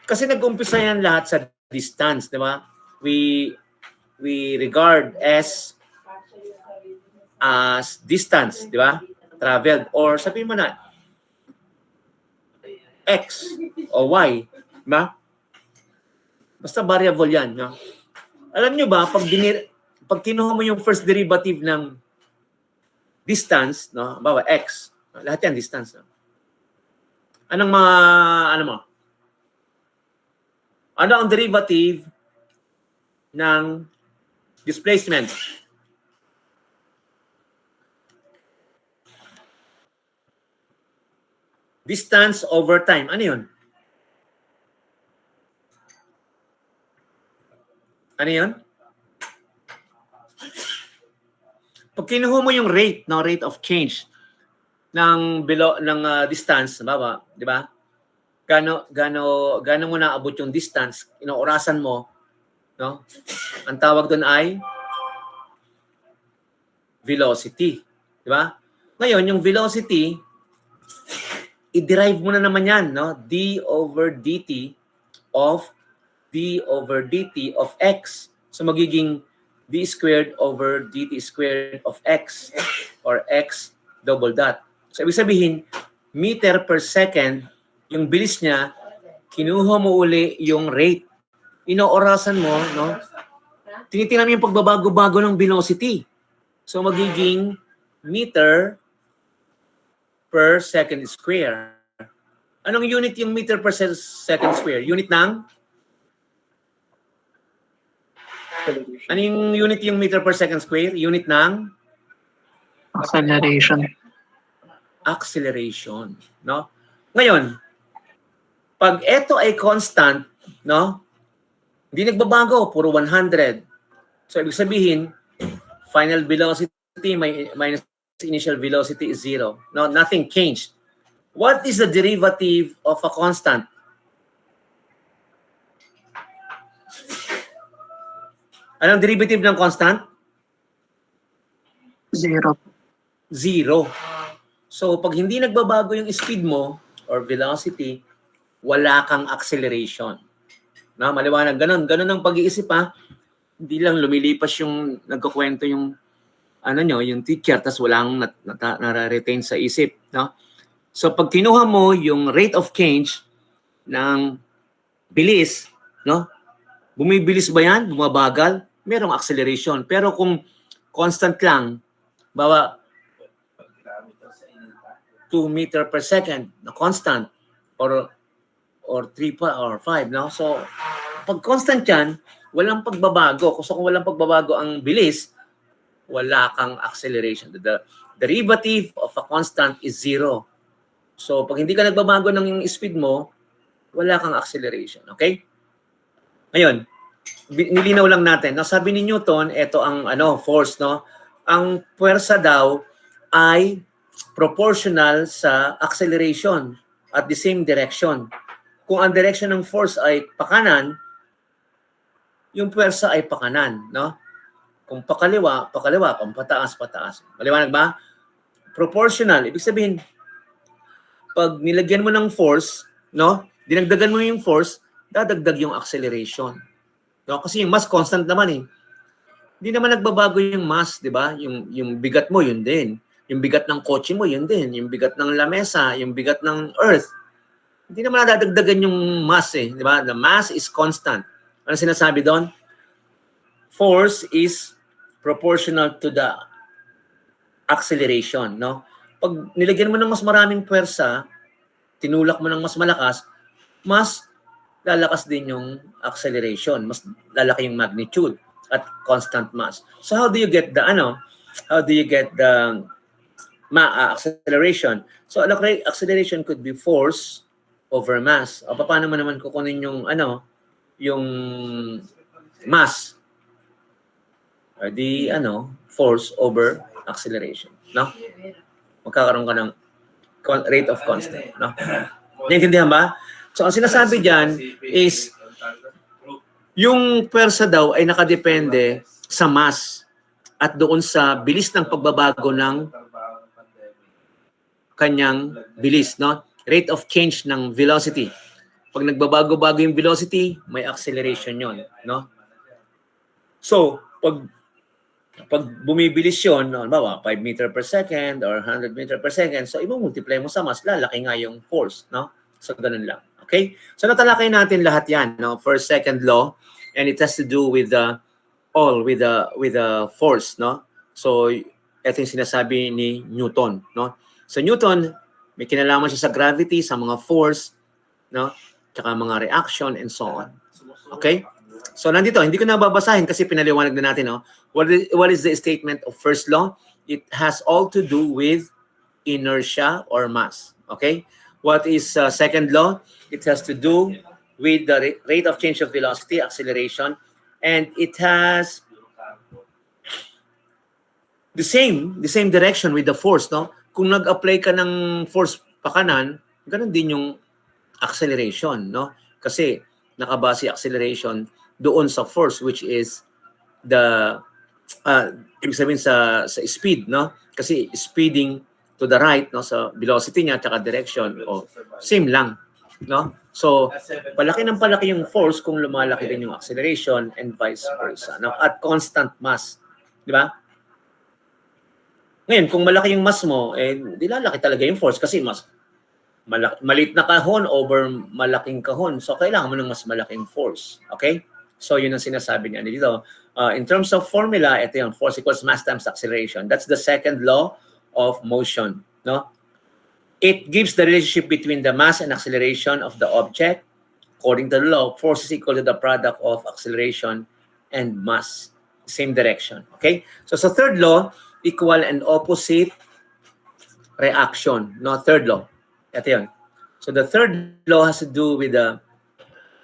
Kasi nag-umpisa yan lahat sa distance, di ba? We regard as distance, di ba? Traveled. Or sabihin mo na, X o Y. Di ba? Basta variable yan. No? Alam nyo ba, pag kinuha mo yung first derivative ng distance, no? Bawa, X. Lahat yan, distance. No? Anong mga, ano mo? Ano ang derivative ng displacement? Distance over time. Ano yun? Ano yun? Pag kinuha mo yung rate, no, rate of change ng distance, baba, di ba? Gano mo naabot yung distance, inoorasan mo, no? Ang tawag doon ay velocity, di ba? Ngayon, yung velocity, i-derive mo na naman yan, no? d over dt of x. So magiging d squared over dt squared of x or x double dot. So ibig sabihin, meter per second, yung bilis niya, kinuha mo uli yung rate. Inoorasan mo, no? Tinitingnan mo yung pagbabago-bago ng velocity. So magiging meter per second square. Anong unit yung meter per second square? Unit ng? Ano yung unit yung meter per second square? Unit ng? Acceleration. Acceleration. No? Ngayon, pag ito ay constant, no? Hindi nagbabago, puro 100. So, ibig sabihin, final velocity minus initial velocity is 0. No, nothing changed. What is the derivative of a constant? Anong derivative ng constant? 0. 0. So, pag hindi nagbabago yung speed mo or velocity, wala kang acceleration. No, maliwanag. Ganun ang pag-iisip ha. Hindi lang lumilipas yung nagkukwento yung yung teacher, tas walang nare-retain sa isip, no? So pag kinuha mo yung rate of change ng bilis, no? Bumibilis ba yan? Bumabagal? Merong acceleration. Pero kung constant lang, bawa 2 meter per second na constant or 3 pa or 5, no? So pag constant yan, walang pagbabago. Kung walang pagbabago ang bilis, wala kang acceleration. The derivative of a constant is 0. So, pag hindi ka nagbabago ng speed mo, wala kang acceleration. Okay? Ngayon, nilinaw lang natin. Now, sabi ni Newton, ito ang force, no? Ang puwersa daw ay proportional sa acceleration at the same direction. Kung ang direction ng force ay pakanan, yung puwersa ay pakanan, no? Kung pakaliwa, pakaliwa. Kung pataas, pataas. Maliwanag ba? Proportional. Ibig sabihin, pag nilagyan mo ng force, no? Dinagdagan mo yung force, dadagdag yung acceleration. No? Kasi yung mass constant naman eh. Hindi naman nagbabago yung mass, di ba? Yung bigat mo, yun din. Yung bigat ng kotse mo, yun din. Yung bigat ng lamesa, yung bigat ng earth. Hindi naman nadadagdagan yung mass eh. Di ba? The mass is constant. Ano sinasabi doon? Force is proportional to the acceleration, no? Pag nilagyan mo ng mas maraming puwersa, tinulak mo ng mas malakas, mas lalakas din yung acceleration, mas lalaki yung magnitude at constant mass. So how do you get the acceleration? So acceleration could be force over mass. O paano mo naman kukunin yung yung mass? Or the force over acceleration, no? Magkakaroon ka ng rate of constant, no? Naintindihan ba? So, ang sinasabi diyan is yung pwersa daw ay nakadepende sa mass at doon sa bilis ng pagbabago ng kanyang bilis, no? Rate of change ng velocity. Pag nagbabago-bago yung velocity, may acceleration yon, no? So, pag bumibilis yun, no, halimbawa, 5 meter per second or 100 meter per second, so i-multiply mo sa mass, lalaki nga yung force, no? So, ganun lang. Okay? So, natalakay natin lahat yan, no? First, second law, and it has to do with the force, no? So, ito yung sinasabi ni Newton, no? So, Newton, may kinalaman siya sa gravity, sa mga force, no? Tsaka mga reaction, and so on. Okay? So, nandito, hindi ko na babasahin kasi pinaliwanag na natin, no? What is the statement of first law? It has all to do with inertia or mass. Okay? What is second law? It has to do with the rate of change of velocity, acceleration, and it has the same direction with the force, no? Kung nag-apply ka ng force pa kanan, ganun din yung acceleration, no? Kasi nakabase acceleration doon sa force, which is the ibig sabihin sa speed, no? Kasi speeding to the right, no, sa velocity niya at direction, same lang, no? So palaki ng palaki yung force kung lumalaki din yung acceleration and vice versa, no? At constant mass, di ba? Ngayon, kung malaki yung mass mo, di lalaki talaga yung force kasi maliit na kahon over malaking kahon. So, kailangan mo ng mas malaking force. Okay? So, yun ang sinasabi niya dito. In terms of formula, ito yung force equals mass times acceleration. That's the second law of motion. No? It gives the relationship between the mass and acceleration of the object. According to the law, force is equal to the product of acceleration and mass. Same direction. Okay? So, sa third law, equal and opposite reaction. No, third law. Ito yun. So the third law has to do with the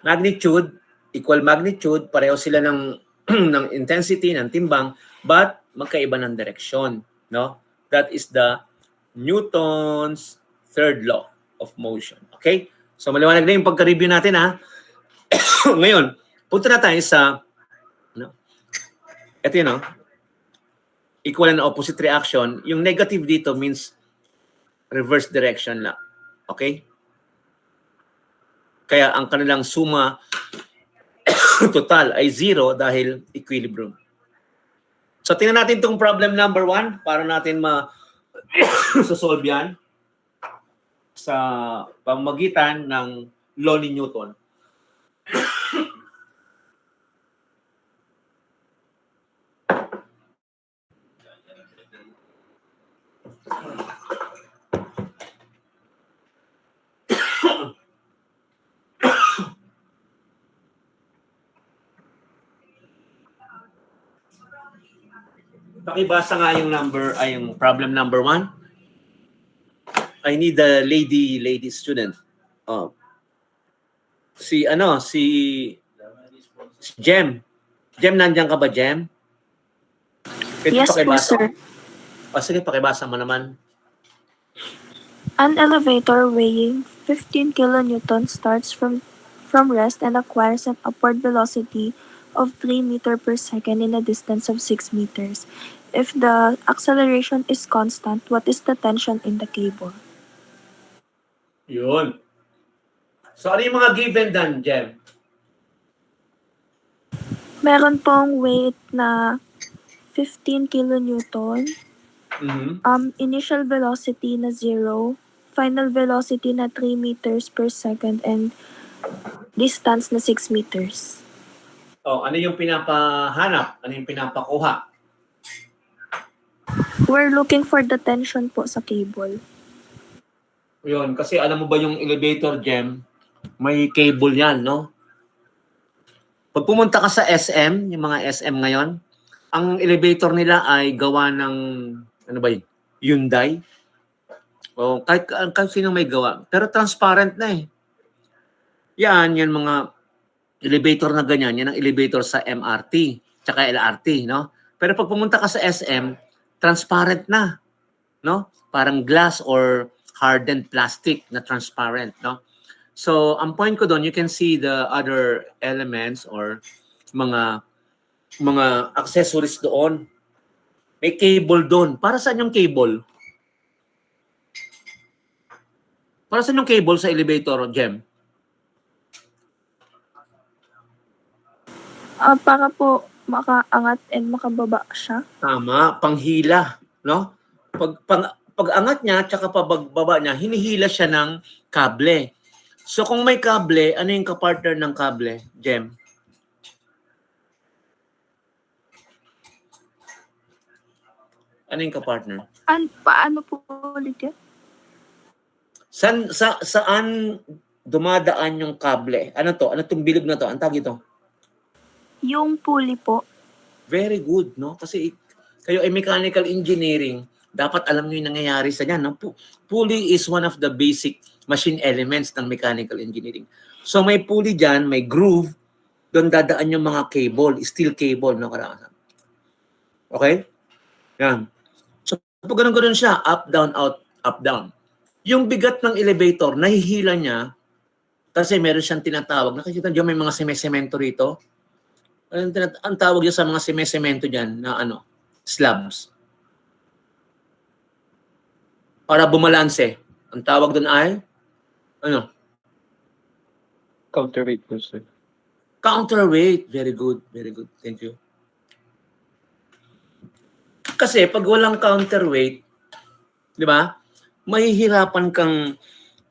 magnitude, equal magnitude, pareho sila ng ng intensity, ng timbang, but magkaiba ng direksyon. No? That is the Newton's third law of motion. Okay? So maliwanag na yung pagka-review natin, ha? Ngayon, punta na tayo sa ito yun, no? Equal and opposite reaction. Yung negative dito means reverse direction lang. Okay? Kaya ang kanilang suma total ay 0 dahil equilibrium. So tingnan natin itong problem number 1 para natin ma-solve yan sa pamamagitan ng law ni Newton. Pakibasa nga yung yung problem number 1. I need a lady student. Si Jem. Jem, nandiyan ka ba, Jem? Pwede Yes po, pakibasa? sir. Sige, pakibasa mo naman. An elevator weighing 15 kilonewtons starts from rest and acquires an upward velocity of 3 meters per second in a distance of 6 meters. If the acceleration is constant, what is the tension in the cable? Yun. So, ano yung mga given dan, Jem? Meron pong weight na 15 kilonewton, initial velocity na 0, final velocity na 3 meters per second, and distance na 6 meters. Ano yung pinapahanap? Ano yung pinapakuha? We're looking for the tension po sa cable. Yun, kasi alam mo ba yung elevator, Jem, may cable yan, no? Pag pumunta ka sa SM, yung mga SM ngayon, ang elevator nila ay gawa ng, ano ba yun? Hyundai. Kahit sino may gawa. Pero transparent na eh. Yan mga elevator na ganyan. Yan ang elevator sa MRT, tsaka LRT, no? Pero pag pumunta ka sa SM, transparent na, no? Parang glass or hardened plastic na transparent, no? So, ang point ko doon, you can see the other elements or mga accessories doon. May cable doon. Para saan yung cable? Para saan yung cable sa elevator, Jem? Para po makaangat and makababa siya. Tama, panghila, no? Pag angat niya tsaka pagbaba niya, hinihila siya ng kable. So kung may kable, ano yung kapartner ng kable, Jem? Ano yung kapartner? Paano po ulit yun? Saan dumadaan yung kable? Ano to? Ano tong bilog na to? Ang tawag ito? Yung pulley po. Very good, no? Kasi kayo ay mechanical engineering, dapat alam niyo yung nangyayari sa yan. No? Pulley is one of the basic machine elements ng mechanical engineering. So may pulley dyan, may groove, doon dadaan yung mga cable, steel cable, no? Okay? Yan. So pag ganun siya, up, down, out, up, down. Yung bigat ng elevator, nahihila niya kasi meron siyang tinatawag. Nakikita niyo may mga semesemento rito. Ang tawag niya sa mga semesemento dyan na ano, slabs. Para bumalanse. Ang tawag doon ay, ano? Counterweight po, sir. Counterweight. Very good. Very good. Thank you. Kasi pag walang counterweight, di ba, mahihirapan kang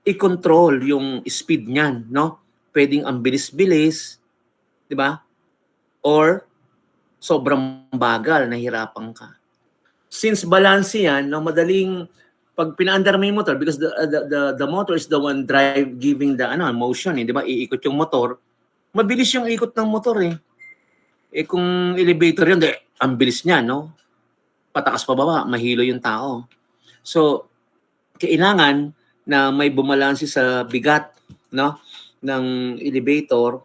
i-control yung speed niyan, no? Pwedeng ang bilis-bilis, di ba? Or sobrang bagal, nahirapan ka. Since balance yan, no, madaling pag pinaandar mo yung motor, because the motor is the one giving the motion, di ba? Iikot yung motor. Mabilis yung ikot ng motor eh. Eh kung elevator yun, ang bilis niya, no? Patakas pa baba, mahilo yung tao. So, kailangan na may bumalansi sa bigat, no, ng elevator.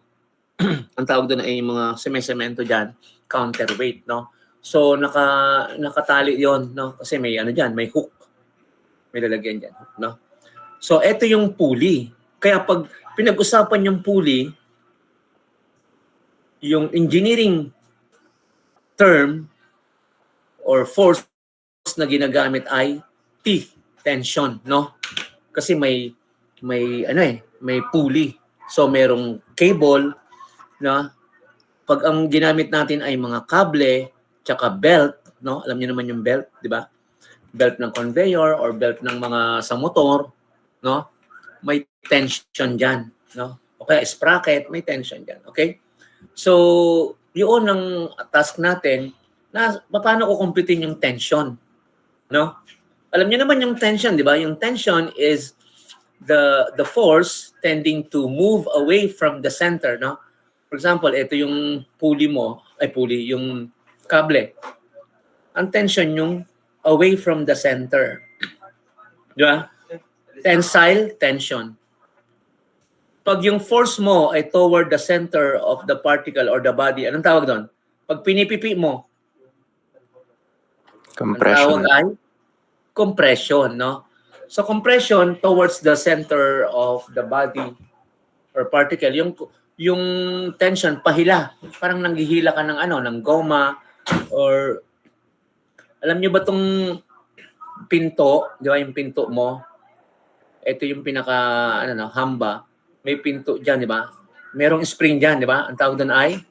Ang tawag doon ay mga semesemento diyan, counterweight, no. So nakatali 'yon, no, kasi may diyan, may hook. May lalagyan diyan, no. So ito yung pulley. Kaya pag pinag-usapan yung pulley, yung engineering term or force na ginagamit ay T, tension, no? Kasi may pulley. So merong cable na pag ang ginamit natin ay mga kable tsaka belt, no? Alam niyo naman yung belt, di ba? Belt ng conveyor or belt ng mga sa motor, no? May tension diyan, no? Okay, sprocket, may tension diyan, okay? So, yun ang task natin na paano ko kumpitin yung tension, no? Alam niyo naman yung tension, di ba? Yung tension is the force tending to move away from the center, no? For example, ito yung yung kable. Ang tension yung away from the center. Di ba? Tensile tension. Pag yung force mo ay toward the center of the particle or the body, anong tawag doon? Pag pinipipi mo, Compression. ang tawag ay compression, no? So compression towards the center of the body or particle, yung tension pahila, parang nanghihila ka ng goma or alam niyo ba tong pinto, di ba yung pinto mo? Ito yung pinaka hamba. May pinto diyan, di ba? Merong spring diyan, di ba? Ang tawag doon ay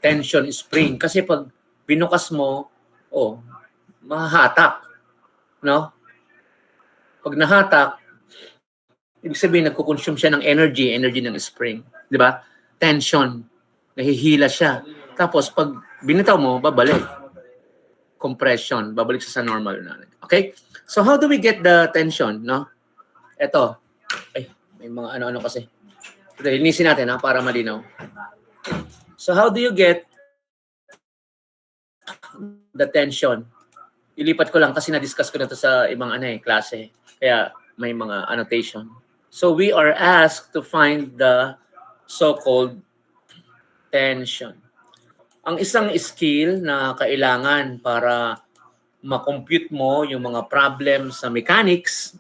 tension spring kasi pag binukas mo, mahahatak, no? Pag nahatak, ibig sabihin nagko-consume siya ng energy ng spring, di ba? Tension, nahihila siya. Tapos pag binitaw mo, babalik. Compression, babalik siya sa normal na. Okay? So how do we get the tension, no? Ito. Ay, may mga ano-ano kasi. Ito, linisin natin para malinaw. So how do you get the tension? Ilipat ko lang kasi na-discuss ko na ito sa ibang klase. Kaya may mga annotation. So we are asked to find the so-called tension. Ang isang skill na kailangan para ma-compute mo yung mga problems sa mechanics,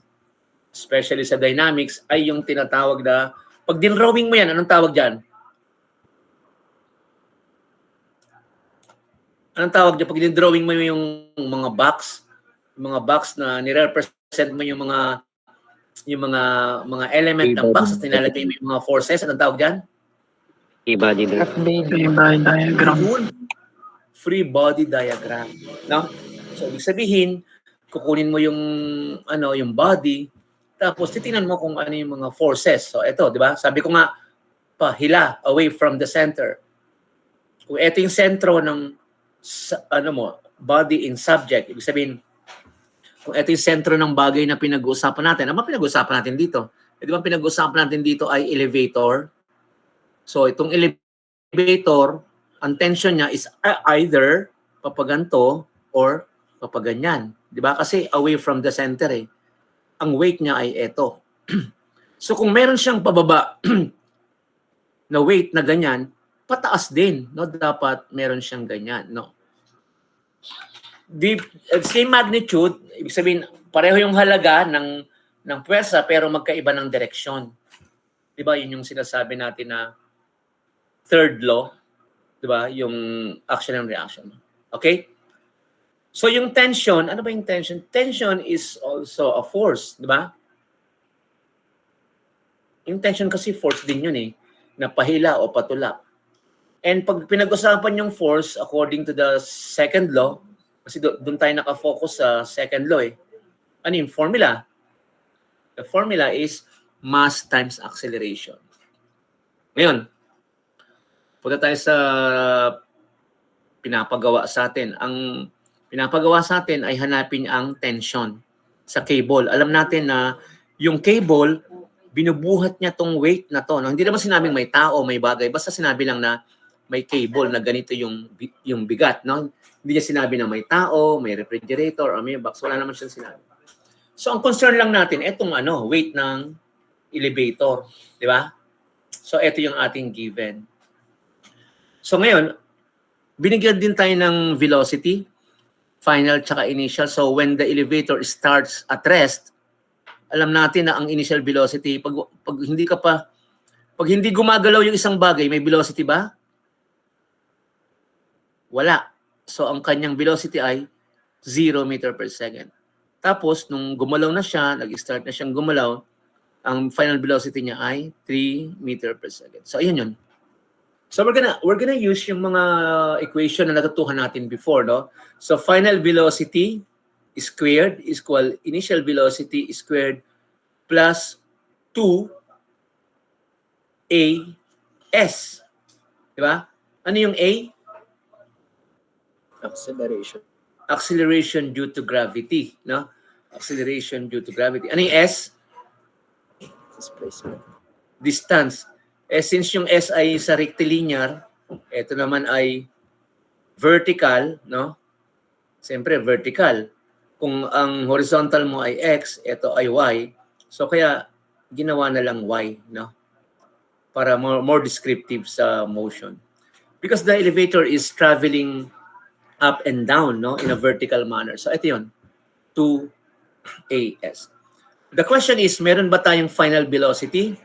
especially sa dynamics, ay yung tinatawag na, pag dinrawing mo yan, anong tawag dyan? Anong tawag dyan? Pag dinrawing mo yung mga box na nire-represent mo yung mga element ng box at nilalagay mo yung mga forces, anong tawag dyan? Free body diagram. Free-body diagram. Free body diagram, no? So ibig sabihin, kukunin mo yung body, tapos titingnan mo kung ano yung mga forces. So ito, 'di ba? Sabi ko nga pahila away from the center. Kung ito yung sentro ng body in subject, ibig sabihin kung ito yung sentro ng bagay na pinag-uusapan natin, ano ba pinag-uusapan natin dito? Di ba pinag-uusapan natin dito ay elevator? So itong elevator, ang tension niya is either papaganto or papaganyan. Di ba? Kasi away from the center eh. Ang weight niya ay ito. So kung meron siyang pababa na weight na ganyan, pataas din. No? Dapat meron siyang ganyan. No? The same magnitude, ibig sabihin, pareho yung halaga ng pwersa pero magkaiba ng direksyon. Di ba? Yun yung sinasabi natin na third law. Di ba? Yung action and reaction. Okay? So yung tension, ano ba yung tension? Tension is also a force, di ba? Yung tension kasi force din yun eh, na pahila o patulak. And pag pinag-usapan yung force, according to the second law, kasi doon tayo nakafocus sa second law eh. Ano yung formula? The formula is mass times acceleration. Ngayon, punta tayo sa pinapagawa sa atin. Ang pinapagawa sa atin ay hanapin ang tension sa cable. Alam natin na yung cable, binubuhat niya tong weight na to. No? Hindi naman sinabing may tao, may bagay. Basta sinabi lang na may cable na ganito yung bigat. No? Hindi niya sinabi na may tao, may refrigerator, or may box. Wala naman siyang sinabi. So ang concern lang natin, etong weight ng elevator. Di ba? So ito yung ating given. So ngayon, binigyan din tayo ng velocity, final tsaka initial. So when the elevator starts at rest, alam natin na ang initial velocity, pag hindi gumagalaw yung isang bagay, may velocity ba? Wala. So ang kanyang velocity ay 0 meter per second. Tapos nung gumalaw na siya, nag-start na siyang gumalaw, ang final velocity niya ay 3 meter per second. So ayun yun. So we're gonna use yung mga equation na natutuhan natin before, no? So final velocity squared is equal initial velocity squared plus 2AS. Di ba? Ano yung A? Acceleration. Acceleration due to gravity, no? Acceleration due to gravity. Ano yung S? Displacement. Distance. Since yung S ay sa rectilinear, ito naman ay vertical, no? Siyempre, vertical. Kung ang horizontal mo ay X, ito ay Y. So kaya ginawa na lang Y, no? Para more descriptive sa motion. Because the elevator is traveling up and down, no, in a vertical manner. So ito yun, 2AS. The question is, meron ba tayong final velocity?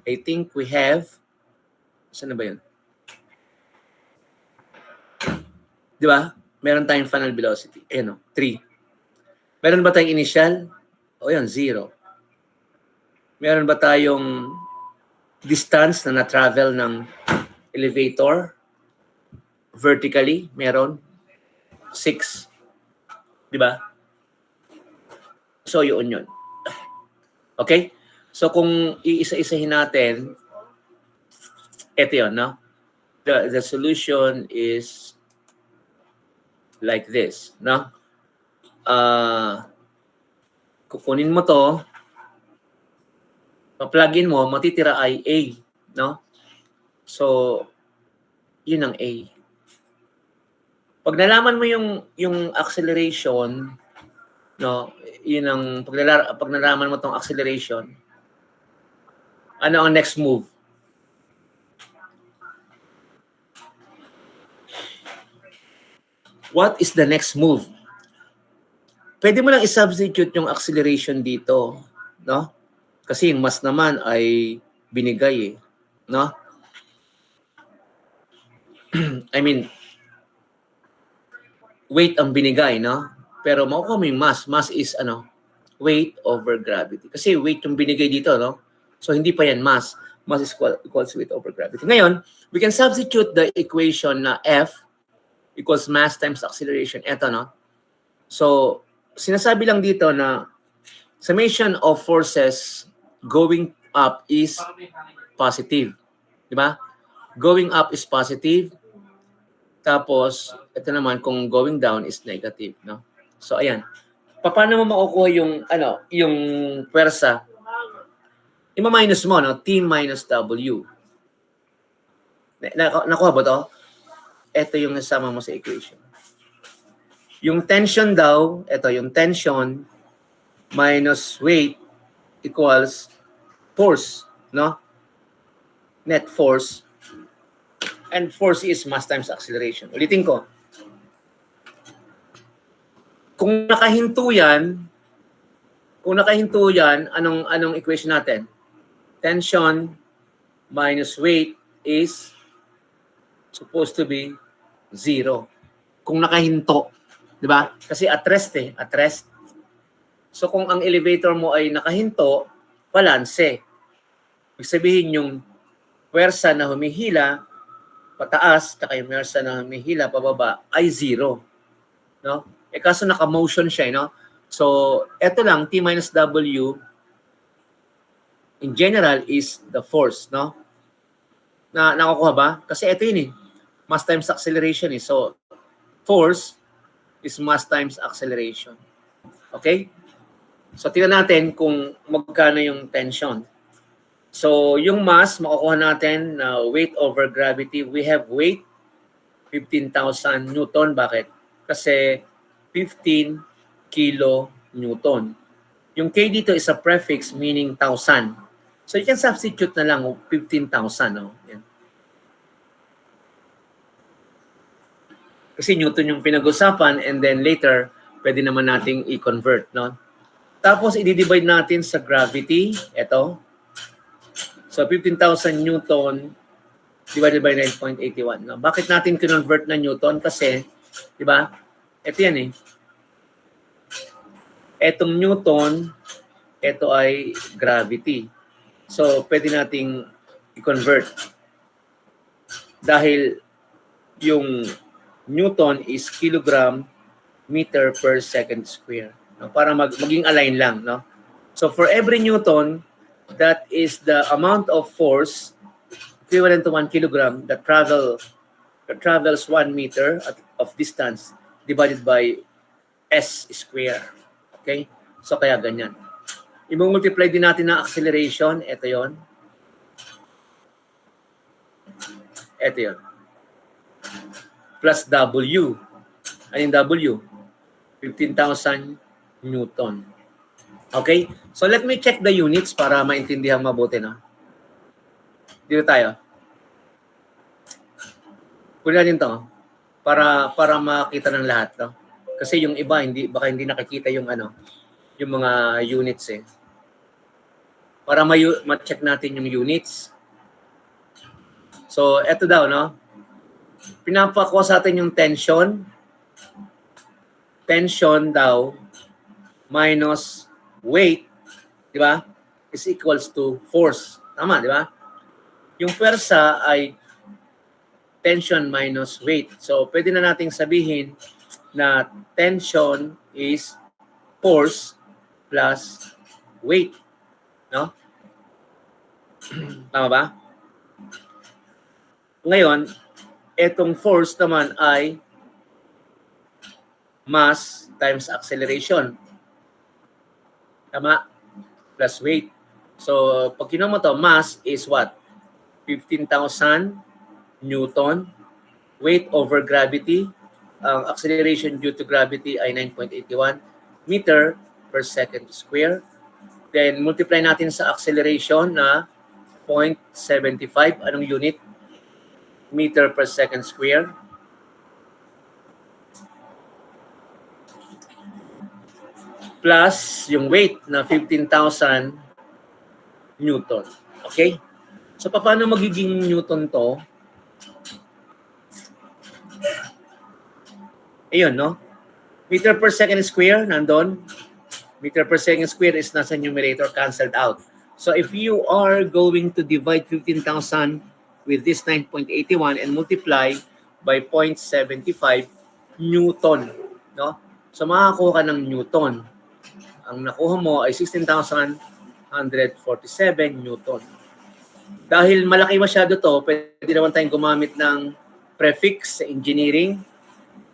I think we have, saan na ba yun? Di ba? Meron tayong final velocity. Ayan o, 3. Meron ba tayong initial? O yan, 0. Meron ba tayong distance na na-travel ng elevator? Vertically, meron. 6. Di ba? So, yun. Okay? So, kung iisa-isahin natin, ito yun, no? The solution is like this, no? Kukunin mo to, pa-plug-in mo, matitira ay A, no? So, yun ang A. Pag nalaman mo yung acceleration, no, yun ang pag nalaman mo tong acceleration, ano ang next move? What is the next move? pwede mo lang i-substitute yung acceleration dito, no? Kasi yung mass naman ay binigay eh, no? I mean, weight ang binigay, no? Pero makukuha mo yung mass. Mass is ano? Weight over gravity. Kasi weight yung binigay dito, no? So hindi pa yan mass. Mass is equals weight over gravity. Ngayon, we can substitute the equation na F equals mass times acceleration. Eto, no? So, sinasabi lang dito na summation of forces going up is positive. Di ba? Going up is positive. Tapos, ito naman, kung going down is negative. No? So, ayan. Paano mo makukuha yung pwersa? Ima-minus mo, no? T minus W. Nakuha ba to? Ito yung nasama mo sa equation. Yung tension daw, ito yung tension minus weight equals force, no? Net force. And force is mass times acceleration. Ulitin ko. Kung nakahinto yan, anong equation natin? Tension minus weight is supposed to be 0. Kung nakahinto, di ba? Kasi at rest eh, at rest. So kung ang elevator mo ay nakahinto, balanse. Ibig sabihin yung pwersa na humihila pataas, taka yung pwersa na humihila pababa ay 0. No? Eh kaso naka-motion siya, no? So, eto lang, T minus W in general is the force, no? Nakukuha ba? Kasi ito yun eh. Mass times acceleration eh. So, force is mass times acceleration. Okay? So, tingnan natin kung magkano yung tension. So, yung mass, makukuha natin na weight over gravity. We have weight, 15,000 Newton. Bakit? Kasi 15 kilonewton. Yung K dito is a prefix meaning 1,000. So, you can substitute na lang 15,000. No? Yan. Kasi Newton yung pinag-usapan and then later, pwede naman nating i-convert. No? Tapos, i-divide natin sa gravity. Ito. So, 15,000 Newton divided by 9.81. No? Bakit natin convert na Newton? Kasi, di ba, ito yan eh. Etong Newton, ito ay gravity. So, pwede nating i-convert. Dahil yung Newton is kilogram meter per second square. No? Para maging align lang. No? So, for every Newton, that is the amount of force equivalent to 1 kilogram that travels 1 meter of distance divided by S square. Okay? So, kaya ganyan. I-multiply din natin ng acceleration. Ito yon. Ito yon. Plus W. Ano yung W? 15,000 Newton. Okay? So, let me check the units para maintindihan mabuti, no? Dito tayo. Kunin natin to para makita ng lahat, no? Kasi yung iba baka hindi nakikita yung yung mga units eh. Para ma-check natin yung units. So, eto daw, no? Pinapakuha sa atin yung tension. Tension daw minus weight, di ba? Is equals to force. Tama, di ba? Yung pwersa ay tension minus weight. So, pwede na nating sabihin na tension is force plus weight. No? Tama ba? Ngayon, etong force naman ay mass times acceleration. Tama? Plus weight. So, pag kinuha mo to, mass is what? 15,000 Newton. Weight over gravity. Ang acceleration due to gravity ay 9.81 meter per second square. Then, multiply natin sa acceleration na 0.75. Anong unit? Meter per second square. plus yung weight na 15,000 Newton. Okay? So, paano magiging Newton to? Ayun, no? Meter per second square, nandun. Meter per second square is nasa numerator, cancelled out. So, if you are going to divide 15,000 with this 9.81 and multiply by 0.75 Newton, no? So, makakuha ka ng Newton. Ang nakuha mo ay 16,147 Newton. Dahil malaki masyado to, pwede naman tayong gumamit ng prefix sa engineering.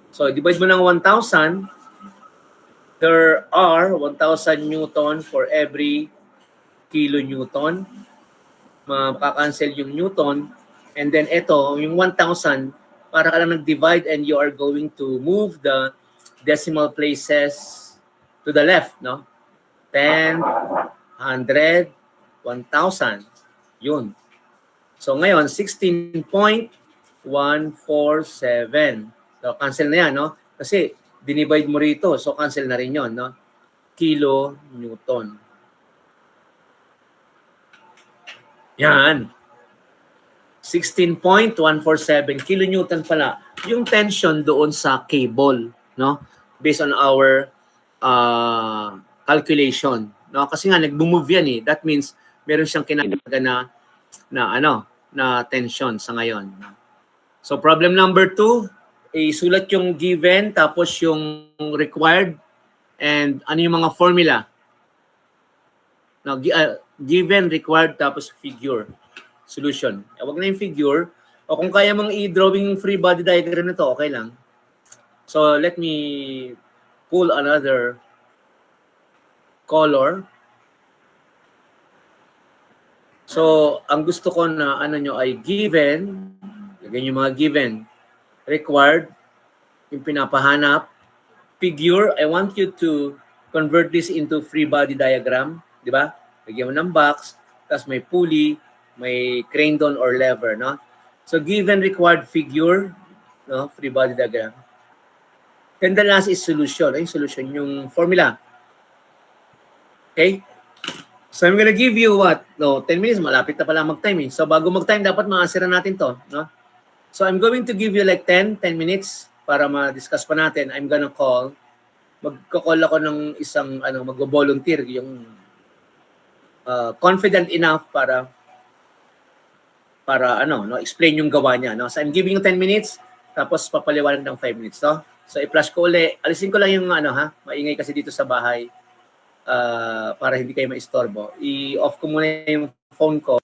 So, divide mo ng 1,000. There are 1,000 Newton for every kilonewton. Makakancel yung Newton. And then ito, yung 1,000, para ka lang nag-divide and you are going to move the decimal places to the left, no? 10, 100, 1,000. Yun. So ngayon, 16.147. So cancel na yan, no? Kasi dinivide mo rito, so cancel na rin yun, no? Kilonewton. Yan. 16.147 kilonewton pala yung tension doon sa cable, no? Based on our calculation, no? Kasi nga nag-move yan eh. That means meron siyang kinakaga na tension sa ngayon. So problem number 2, isulat yung given tapos yung required and ano yung mga formula. No, given, required tapos figure. Solution. Wag na yung figure. O kung kaya mong i-drawing yung free body diagram na to, okay lang. So let me pull another color. So ang gusto ko na ano nyo ay given. Lagyan yung mga given. Required. Yung pinapahanap. Figure. I want you to convert this into free body diagram. Di ba? Lagyan mo ng box. Tapos may pulley. May crane doon or lever, no? So, given required figure, no? Free body diagram. Then the last is solution. Ay, solution, yung formula. Okay? So, I'm gonna give you what? No, 10 minutes, malapit na pala mag-time eh. So, bago mag-time, dapat ma-answeran natin to, no? So, I'm going to give you like 10 minutes para ma-discuss pa natin. I'm gonna call. Magko-call ako ng isang, mag-volunteer, yung confident enough para explain yung gawa niya, no? So I'm giving you 10 minutes tapos papaliwanag ng 5 minutes, no? So i-flash ko uli. Alisin ko lang yung maingay kasi dito sa bahay para hindi kayo maistorbo. I-off ko muna yung phone ko